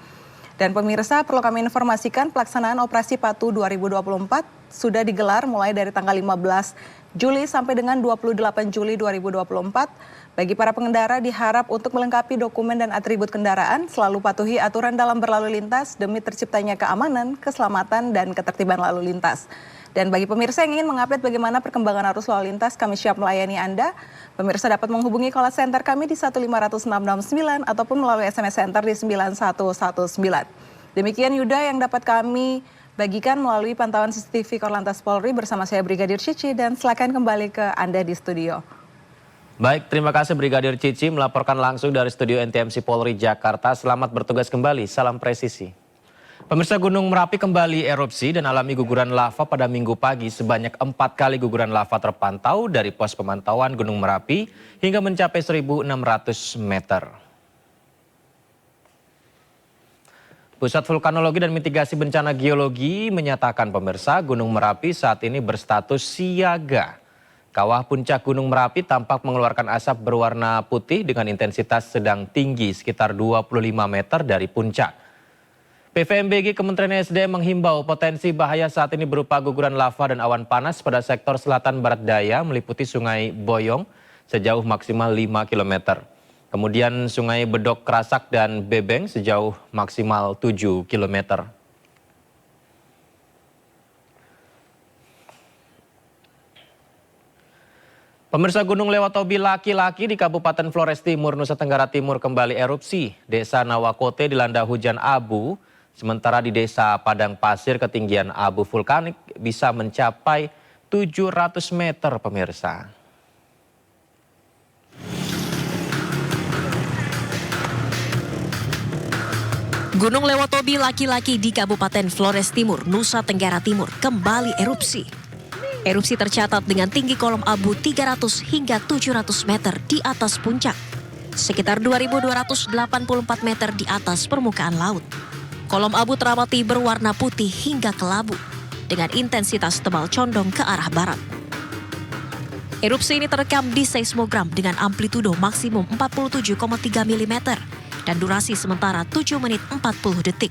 Dan pemirsa, perlu kami informasikan pelaksanaan Operasi Patuh 2024 sudah digelar mulai dari tanggal 15 Juli sampai dengan 28 Juli 2024. Bagi para pengendara diharap untuk melengkapi dokumen dan atribut kendaraan, selalu patuhi aturan dalam berlalu lintas demi terciptanya keamanan, keselamatan, dan ketertiban lalu lintas. Dan bagi pemirsa yang ingin mengupdate bagaimana perkembangan arus lalu lintas, kami siap melayani Anda. Pemirsa dapat menghubungi call center kami di 15669 ataupun melalui SMS center di 9119. Demikian Yuda yang dapat kami bagikan melalui pantauan CCTV Korlantas Polri bersama saya Brigadir Cici, dan silakan kembali ke Anda di studio. Baik, terima kasih Brigadir Cici melaporkan langsung dari studio NTMC Polri Jakarta. Selamat bertugas kembali, salam presisi. Pemirsa, Gunung Merapi kembali erupsi dan alami guguran lava pada Minggu pagi. Sebanyak 4 kali guguran lava terpantau dari pos pemantauan Gunung Merapi hingga mencapai 1.600 meter. Pusat Vulkanologi dan Mitigasi Bencana Geologi menyatakan pemirsa, Gunung Merapi saat ini berstatus siaga. Kawah puncak Gunung Merapi tampak mengeluarkan asap berwarna putih dengan intensitas sedang tinggi sekitar 25 meter dari puncak. PVMBG Kementerian SDM menghimbau potensi bahaya saat ini berupa guguran lava dan awan panas pada sektor selatan barat daya meliputi Sungai Boyong sejauh maksimal 5 km. Kemudian Sungai Bedok Kerasak dan Bebeng sejauh maksimal 7 km. Pemirsa, Gunung Lewatobi Laki-Laki di Kabupaten Flores Timur, Nusa Tenggara Timur kembali erupsi. Desa Nawakote dilanda hujan abu, sementara di Desa Padang Pasir ketinggian abu vulkanik bisa mencapai 700 meter pemirsa. Gunung Lewatobi Laki-Laki di Kabupaten Flores Timur, Nusa Tenggara Timur kembali erupsi. Erupsi tercatat dengan tinggi kolom abu 300 hingga 700 meter di atas puncak, sekitar 2.284 meter di atas permukaan laut. Kolom abu teramati berwarna putih hingga kelabu, dengan intensitas tebal condong ke arah barat. Erupsi ini terekam di seismogram dengan amplitudo maksimum 47,3 mm dan durasi sementara 7 menit 40 detik.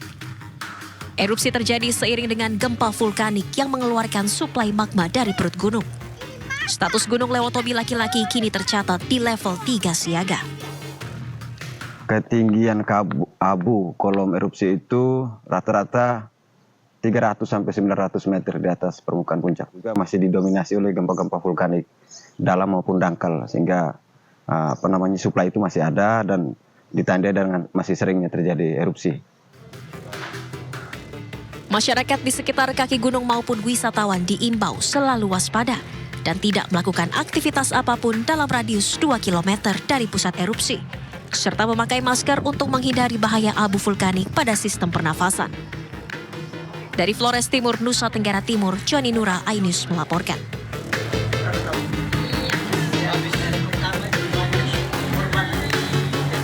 Erupsi terjadi seiring dengan gempa vulkanik yang mengeluarkan suplai magma dari perut gunung. Status Gunung Lewatobi Laki-Laki kini tercatat di level 3 siaga. Ketinggian abu kolom erupsi itu rata-rata 300 sampai 900 meter di atas permukaan puncak. Juga masih didominasi oleh gempa-gempa vulkanik dalam maupun dangkal, sehingga suplai itu masih ada dan ditandai dengan masih seringnya terjadi erupsi. Masyarakat di sekitar kaki gunung maupun wisatawan diimbau selalu waspada dan tidak melakukan aktivitas apapun dalam radius 2 km dari pusat erupsi, serta memakai masker untuk menghindari bahaya abu vulkanik pada sistem pernafasan. Dari Flores Timur, Nusa Tenggara Timur, Joni Nura, iNews melaporkan.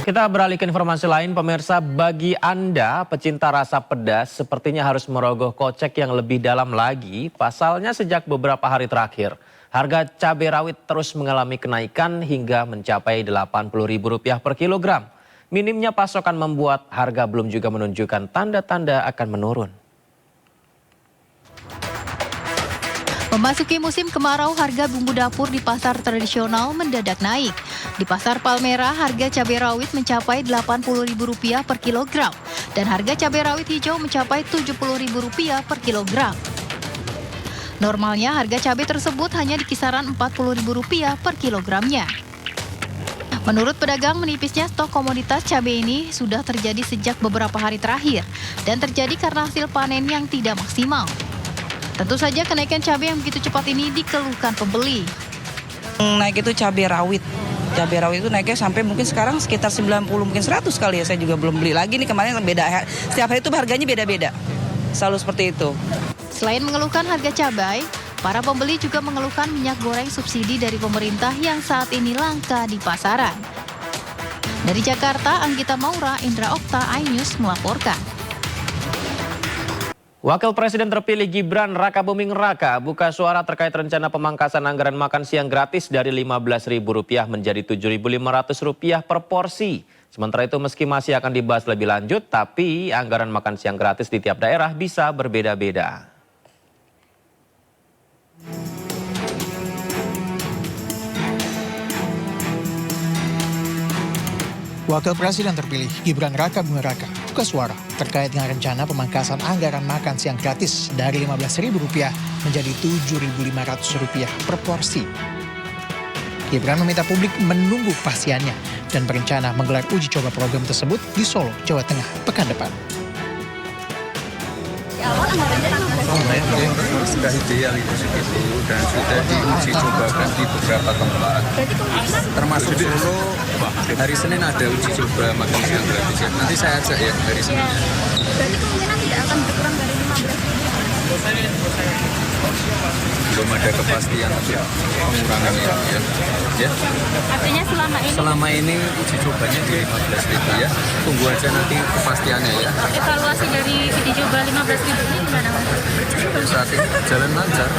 Kita beralih ke informasi lain, pemirsa. Bagi Anda pecinta rasa pedas, sepertinya harus merogoh kocek yang lebih dalam lagi. Pasalnya sejak beberapa hari terakhir, harga cabai rawit terus mengalami kenaikan hingga mencapai Rp80.000 per kilogram. Minimnya pasokan membuat harga belum juga menunjukkan tanda-tanda akan menurun. Memasuki musim kemarau, harga bumbu dapur di pasar tradisional mendadak naik. Di pasar Palmerah, harga cabai rawit mencapai Rp80.000 per kilogram dan harga cabai rawit hijau mencapai Rp70.000 per kilogram. Normalnya harga cabai tersebut hanya di kisaran Rp40.000 per kilogramnya. Menurut pedagang, menipisnya stok komoditas cabai ini sudah terjadi sejak beberapa hari terakhir dan terjadi karena hasil panen yang tidak maksimal. Tentu saja kenaikan cabai yang begitu cepat ini dikeluhkan pembeli. Naik itu cabai rawit. Cabai rawit itu naiknya sampai mungkin sekarang sekitar 90, mungkin 100 kali ya. Saya juga belum beli lagi nih, kemarin beda. Setiap hari itu harganya beda-beda. Selalu seperti itu. Selain mengeluhkan harga cabai, para pembeli juga mengeluhkan minyak goreng subsidi dari pemerintah yang saat ini langka di pasaran. Dari Jakarta, Anggita Maura, Indra Okta, iNews melaporkan. Wakil Presiden terpilih Gibran Rakabuming Raka buka suara terkait rencana pemangkasan anggaran makan siang gratis dari Rp15.000 menjadi Rp7.500 per porsi. Sementara itu meski masih akan dibahas lebih lanjut, tapi anggaran makan siang gratis di tiap daerah bisa berbeda-beda. Wakil Presiden terpilih Gibran Raka Buming Raka buka suara terkait dengan rencana pemangkasan anggaran makan siang gratis dari Rp15.000 menjadi Rp7.500 per porsi. Gibran meminta publik menunggu kepastiannya dan berencana menggelar uji coba program tersebut di Solo, Jawa Tengah pekan depan. Sudah ideal itu segitu dan sudah diuji cobakan di beberapa tempat. Termasuk Solo, hari Senin ada uji coba makan siang gratis ya. Nanti saya ajak ya hari Senin. Berarti kemungkinan tidak akan berkurang dari 15.000. Belum ada kepastian pengurangan ya. Artinya selama ini uji cobanya di 15.000 ya. Tunggu aja nanti kepastiannya ya. Evaluasi dari uji coba 15.000 ini gimana Mas? Saat ini jalan lancar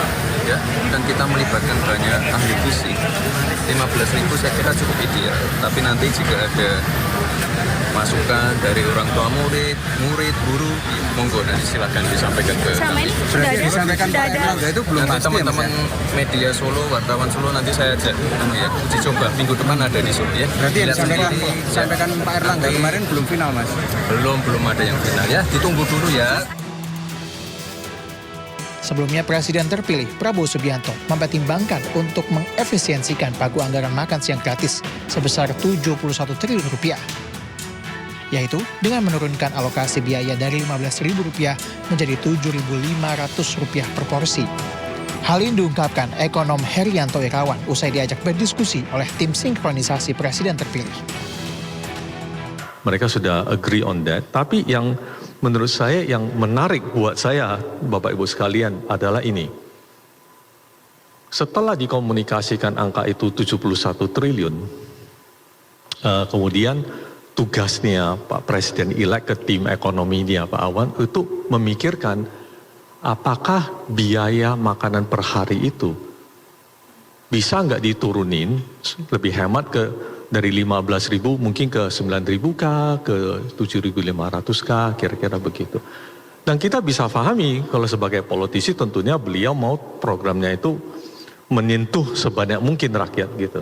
ya, dan kita melibatkan banyak ahli gizi. 15.000 saya kira cukup ideal. Tapi nanti jika ada masukan dari orang tua murid, guru, monggo nanti silakan disampaikan ke kami. Sudah disampaikan Pak Erlangga itu belum pasti teman-teman media Solo, wartawan Solo nanti saya ajak ya uji coba minggu depan ada di Solo ya. Berarti yang disampaikan Pak Erlangga kemarin belum final Mas. Belum ada yang final ya. Ditunggu dulu ya. Sebelumnya Presiden terpilih Prabowo Subianto mempertimbangkan untuk mengefisiensikan pagu anggaran makan siang gratis sebesar Rp71 triliun, yaitu dengan menurunkan alokasi biaya dari Rp15.000 menjadi Rp7.500 per porsi. Hal ini diungkapkan ekonom Herianto Irawan usai diajak berdiskusi oleh tim sinkronisasi Presiden terpilih. Mereka sudah agree on that, tapi yang menurut saya yang menarik buat saya, Bapak Ibu sekalian, adalah ini. Setelah dikomunikasikan angka itu 71 triliun, kemudian tugasnya Pak Presiden-elek ke tim ekonominya Pak Awan itu memikirkan apakah biaya makanan per hari itu bisa nggak diturunin lebih hemat dari 15.000 mungkin ke 9.000 kah, ke 7.500 kah, kira-kira begitu. Dan kita bisa pahami kalau sebagai politisi tentunya beliau mau programnya itu menyentuh sebanyak mungkin rakyat gitu.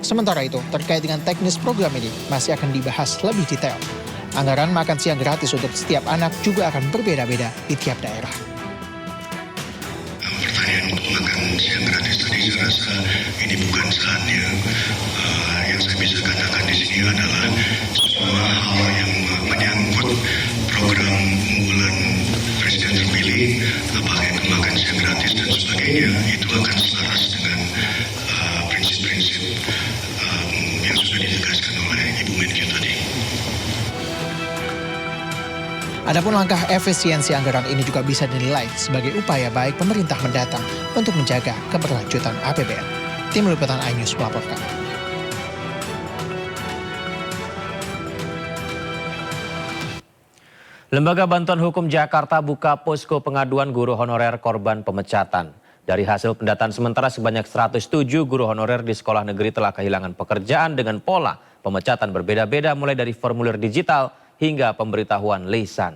Sementara itu, terkait dengan teknis program ini masih akan dibahas lebih detail. Anggaran makan siang gratis untuk setiap anak juga akan berbeda-beda di tiap daerah. Pertanyaan untuk makan siang gratis tadi saya rasa ini bukan saatnya. Yang saya bisa katakan di sini adalah semua hal yang menyangkut program unggulan Presiden terpilih, apakah itu makan siang gratis dan sebagainya, itu akan selaras dengan prinsip-prinsip yang sudah ditegaskan oleh Ibu Menkyu tadi. Adapun langkah efisiensi anggaran ini juga bisa dinilai sebagai upaya baik pemerintah mendatang untuk menjaga keberlanjutan APBN. Tim Liputan iNews melaporkan. Lembaga Bantuan Hukum Jakarta buka posko pengaduan guru honorer korban pemecatan. Dari hasil pendataan sementara sebanyak 107 guru honorer di sekolah negeri telah kehilangan pekerjaan dengan pola pemecatan berbeda-beda mulai dari formulir digital hingga pemberitahuan lisan.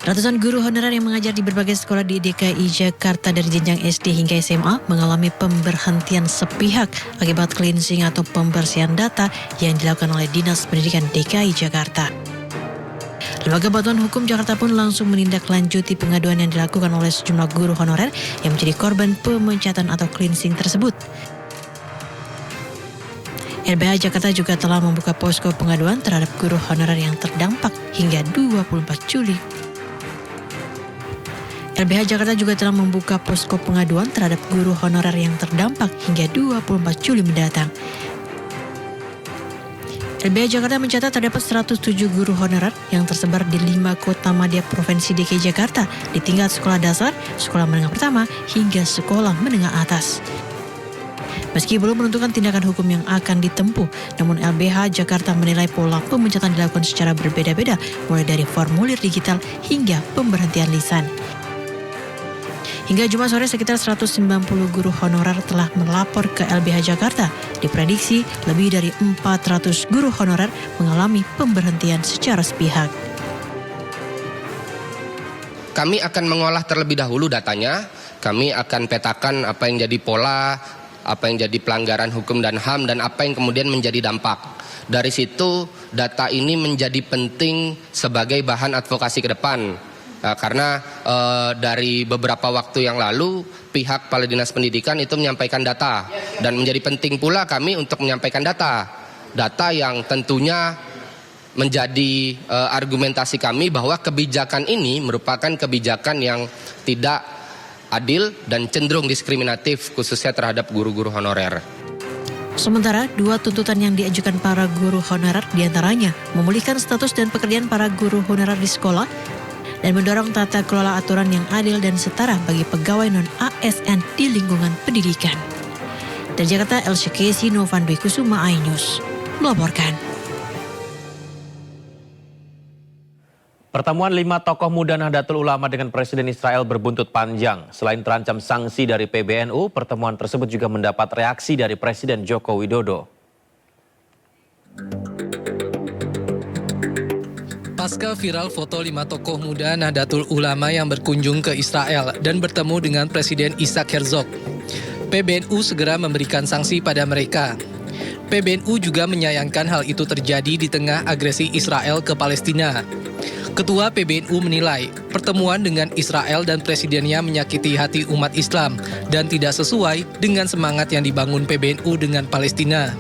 Ratusan guru honorer yang mengajar di berbagai sekolah di DKI Jakarta dari jenjang SD hingga SMA mengalami pemberhentian sepihak akibat cleansing atau pembersihan data yang dilakukan oleh Dinas Pendidikan DKI Jakarta. Lembaga Bantuan Hukum Jakarta pun langsung menindaklanjuti pengaduan yang dilakukan oleh sejumlah guru honorer yang menjadi korban pemecatan atau cleansing tersebut. LBH Jakarta juga telah membuka posko pengaduan terhadap guru honorer yang terdampak hingga 24 Juli. LBH Jakarta juga telah membuka posko pengaduan terhadap guru honorer yang terdampak hingga 24 Juli mendatang. LBH Jakarta mencatat terdapat 107 guru honorer yang tersebar di 5 kota madya Provinsi DKI Jakarta di tingkat sekolah dasar, sekolah menengah pertama, hingga sekolah menengah atas. Meski belum menentukan tindakan hukum yang akan ditempuh, namun LBH Jakarta menilai pola pemecatan dilakukan secara berbeda-beda mulai dari formulir digital hingga pemberhentian lisan. Hingga Jumat sore sekitar 190 guru honorer telah melapor ke LBH Jakarta. Diprediksi lebih dari 400 guru honorer mengalami pemberhentian secara sepihak. Kami akan mengolah terlebih dahulu datanya, kami akan petakan apa yang jadi pola, apa yang jadi pelanggaran hukum dan HAM, dan apa yang kemudian menjadi dampak. Dari situ data ini menjadi penting sebagai bahan advokasi ke depan. Karena dari beberapa waktu yang lalu pihak Kepala Dinas Pendidikan itu menyampaikan data, dan menjadi penting pula kami untuk menyampaikan data yang tentunya menjadi argumentasi kami bahwa kebijakan ini merupakan kebijakan yang tidak adil dan cenderung diskriminatif khususnya terhadap guru-guru honorer. Sementara, 2 tuntutan yang diajukan para guru honorer diantaranya memulihkan status dan pekerjaan para guru honorer di sekolah dan mendorong tata kelola aturan yang adil dan setara bagi pegawai non-ASN di lingkungan pendidikan. Dari Jakarta, Elsa Kesi, Novan Dwi Kusuma, iNews melaporkan. Pertemuan 5 tokoh muda Nahdlatul Ulama dengan Presiden Israel berbuntut panjang. Selain terancam sanksi dari PBNU, pertemuan tersebut juga mendapat reaksi dari Presiden Joko Widodo. Pasca viral foto 5 tokoh muda Nahdlatul Ulama yang berkunjung ke Israel dan bertemu dengan Presiden Isaac Herzog, PBNU segera memberikan sanksi pada mereka. PBNU juga menyayangkan hal itu terjadi di tengah agresi Israel ke Palestina. Ketua PBNU menilai pertemuan dengan Israel dan presidennya menyakiti hati umat Islam dan tidak sesuai dengan semangat yang dibangun PBNU dengan Palestina.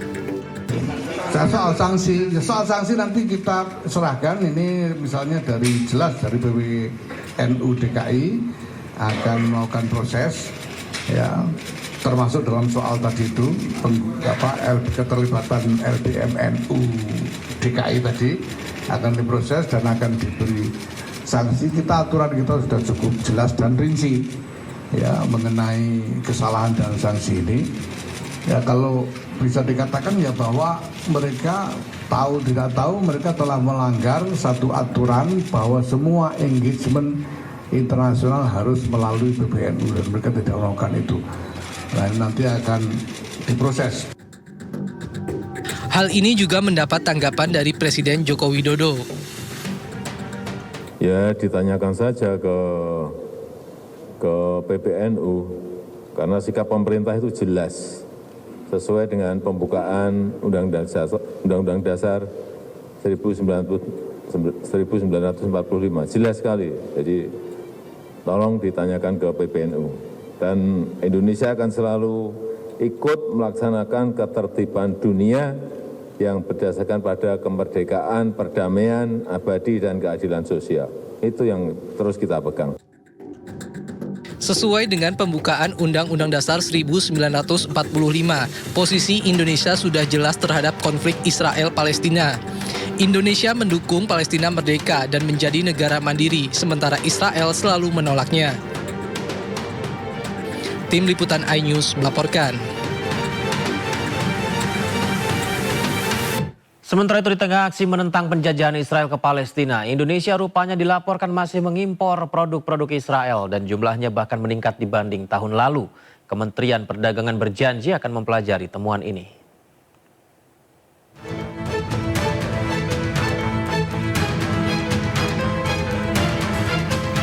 Soal sanksi nanti kita serahkan, ini misalnya jelas dari PBNU DKI akan melakukan proses, ya, termasuk dalam soal tadi itu keterlibatan LBMNU DKI tadi akan diproses dan akan diberi sanksi. Aturan kita sudah cukup jelas dan rinci, ya, mengenai kesalahan dan sanksi ini. Ya, kalau bisa dikatakan ya bahwa mereka tahu tidak tahu mereka telah melanggar satu aturan bahwa semua engagement internasional harus melalui PBNU dan mereka tidak melakukan itu. Nah, nanti akan diproses. Hal ini juga mendapat tanggapan dari Presiden Joko Widodo. Ya, ditanyakan saja ke PBNU, karena sikap pemerintah itu jelas, sesuai dengan pembukaan Undang-Undang Dasar 1945, jelas sekali. Jadi tolong ditanyakan ke PBNU. Dan Indonesia akan selalu ikut melaksanakan ketertiban dunia yang berdasarkan pada kemerdekaan, perdamaian, abadi, dan keadilan sosial. Itu yang terus kita pegang. Sesuai dengan pembukaan Undang-Undang Dasar 1945, posisi Indonesia sudah jelas terhadap konflik Israel-Palestina. Indonesia mendukung Palestina merdeka dan menjadi negara mandiri, sementara Israel selalu menolaknya. Tim Liputan iNews melaporkan. Sementara itu di tengah aksi menentang penjajahan Israel ke Palestina, Indonesia rupanya dilaporkan masih mengimpor produk-produk Israel dan jumlahnya bahkan meningkat dibanding tahun lalu. Kementerian Perdagangan berjanji akan mempelajari temuan ini.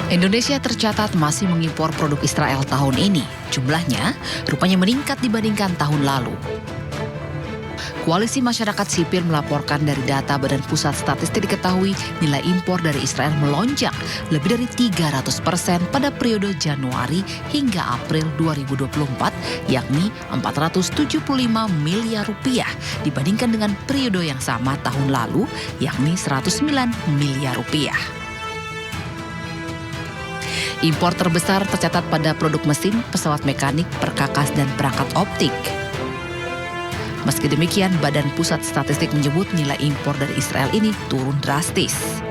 Indonesia tercatat masih mengimpor produk Israel tahun ini. Jumlahnya rupanya meningkat dibandingkan tahun lalu. Koalisi Masyarakat Sipil melaporkan dari data Badan Pusat Statistik diketahui nilai impor dari Israel melonjak lebih dari 300% pada periode Januari hingga April 2024, yakni 475 miliar rupiah dibandingkan dengan periode yang sama tahun lalu, yakni 109 miliar rupiah. Impor terbesar tercatat pada produk mesin, pesawat mekanik, perkakas, dan perangkat optik. Meski demikian, Badan Pusat Statistik menyebut nilai impor dari Israel ini turun drastis.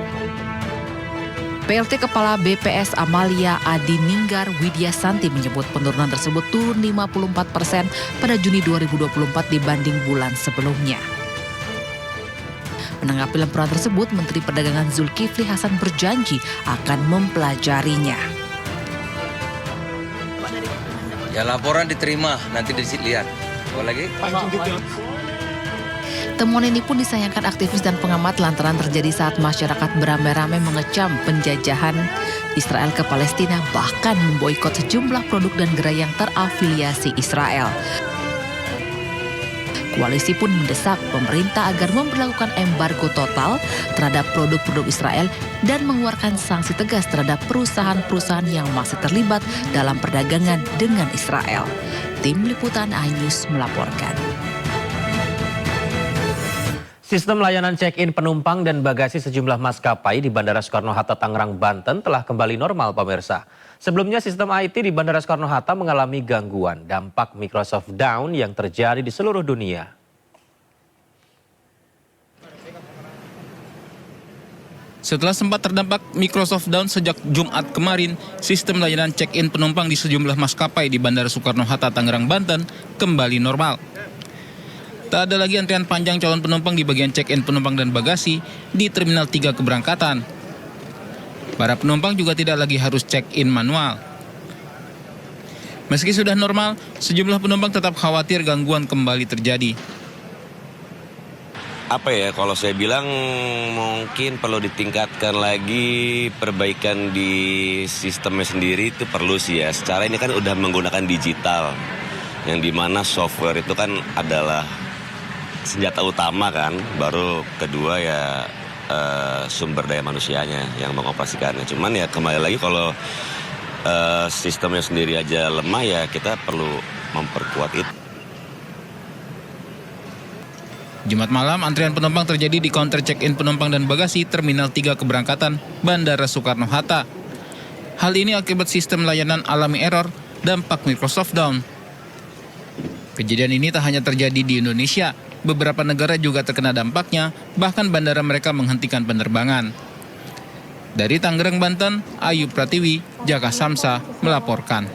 PLT Kepala BPS Amalia Adininggar Widyasanti menyebut penurunan tersebut turun 54% pada Juni 2024 dibanding bulan sebelumnya. Menanggapi laporan tersebut, Menteri Perdagangan Zulkifli Hasan berjanji akan mempelajarinya. Ya laporan diterima, nanti dilihat. Lagi? Temuan ini pun disayangkan aktivis dan pengamat lantaran terjadi saat masyarakat beramai-ramai mengecam penjajahan Israel ke Palestina, bahkan memboikot sejumlah produk dan gerai yang terafiliasi Israel. Koalisi pun mendesak pemerintah agar memberlakukan embargo total terhadap produk-produk Israel dan mengeluarkan sanksi tegas terhadap perusahaan-perusahaan yang masih terlibat dalam perdagangan dengan Israel. Tim Liputan iNews melaporkan. Sistem layanan check-in penumpang dan bagasi sejumlah maskapai di Bandara Soekarno-Hatta Tangerang, Banten telah kembali normal, pemirsa. Sebelumnya sistem IT di Bandara Soekarno-Hatta mengalami gangguan dampak Microsoft Down yang terjadi di seluruh dunia. Setelah sempat terdampak Microsoft Down sejak Jumat kemarin, sistem layanan check-in penumpang di sejumlah maskapai di Bandara Soekarno-Hatta Tangerang, Banten kembali normal. Tak ada lagi antrian panjang calon penumpang di bagian check-in penumpang dan bagasi di Terminal 3 keberangkatan. Para penumpang juga tidak lagi harus check-in manual. Meski sudah normal, sejumlah penumpang tetap khawatir gangguan kembali terjadi. Apa ya, kalau saya bilang mungkin perlu ditingkatkan lagi, perbaikan di sistemnya sendiri itu perlu sih ya. Secara ini kan udah menggunakan digital, yang dimana software itu kan adalah senjata utama kan, baru kedua ya sumber daya manusianya yang mengoperasikannya. Cuman ya kembali lagi kalau sistemnya sendiri aja lemah ya kita perlu memperkuat itu. Jumat malam, antrian penumpang terjadi di counter check-in penumpang dan bagasi Terminal 3 keberangkatan Bandara Soekarno-Hatta. Hal ini akibat sistem layanan alami error dampak Microsoft Down. Kejadian ini tak hanya terjadi di Indonesia, beberapa negara juga terkena dampaknya, bahkan bandara mereka menghentikan penerbangan. Dari Tangerang, Banten, Ayu Pratiwi, Jaka Samsa melaporkan.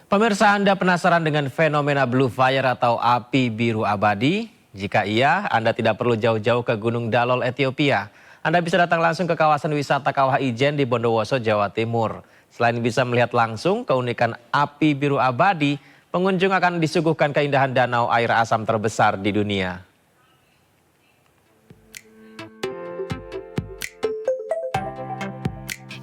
Pemirsa, Anda penasaran dengan fenomena Blue Fire atau api biru abadi? Jika iya, Anda tidak perlu jauh-jauh ke Gunung Dalol, Ethiopia. Anda bisa datang langsung ke kawasan wisata Kawah Ijen di Bondowoso, Jawa Timur. Selain bisa melihat langsung keunikan api biru abadi, pengunjung akan disuguhkan keindahan danau air asam terbesar di dunia.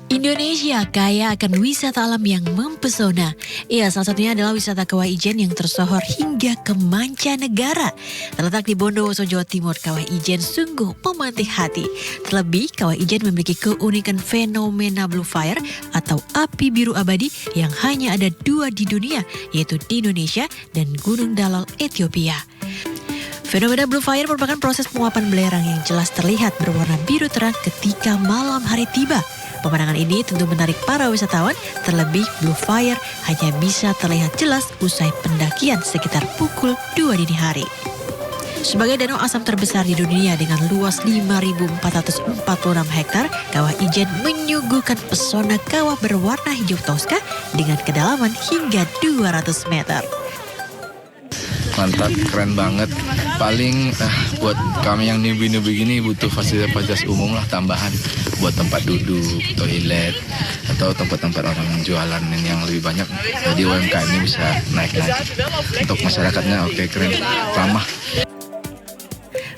Indonesia kaya akan wisata alam yang mempesona. Ya, salah satunya adalah wisata Kawah Ijen yang tersohor hingga ke mancanegara. Terletak di Bondowoso, Jawa Timur, Kawah Ijen sungguh memantik hati. Terlebih, Kawah Ijen memiliki keunikan fenomena Blue Fire atau api biru abadi yang hanya ada 2 di dunia, yaitu di Indonesia dan Gunung Dalol, Ethiopia. Fenomena Blue Fire merupakan proses penguapan belerang yang jelas terlihat berwarna biru terang ketika malam hari tiba. Pemandangan ini tentu menarik para wisatawan, terlebih Blue Fire hanya bisa terlihat jelas usai pendakian sekitar pukul 2 dini hari. Sebagai danau asam terbesar di dunia dengan luas 5.446 hektar, Kawah Ijen menyuguhkan pesona kawah berwarna hijau toska dengan kedalaman hingga 200 meter. Mantap, keren banget. Paling buat kami yang newbie gini butuh fasilitas umum lah tambahan buat tempat duduk, toilet, atau tempat-tempat orang jualan yang lebih banyak. Jadi UMKM ini bisa naik. Untuk masyarakatnya oke, keren, ramah.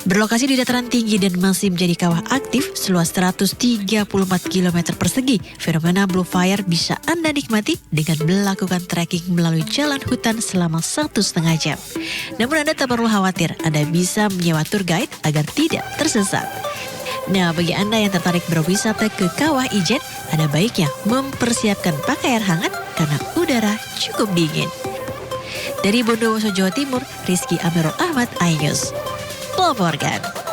Berlokasi di dataran tinggi dan masih menjadi kawah aktif seluas 134 km persegi, fenomena Blue Fire bisa Anda nikmati dengan melakukan trekking melalui jalan hutan selama 1,5 jam. Namun Anda tak perlu khawatir, Anda bisa menyewa tour guide agar tidak tersesat. Nah, bagi Anda yang tertarik berwisata ke Kawah Ijen, ada baiknya mempersiapkan pakaian hangat karena udara cukup dingin. Dari Bondowoso, Jawa Timur, Rizky Amirul Ahmad, iNews melaporkan.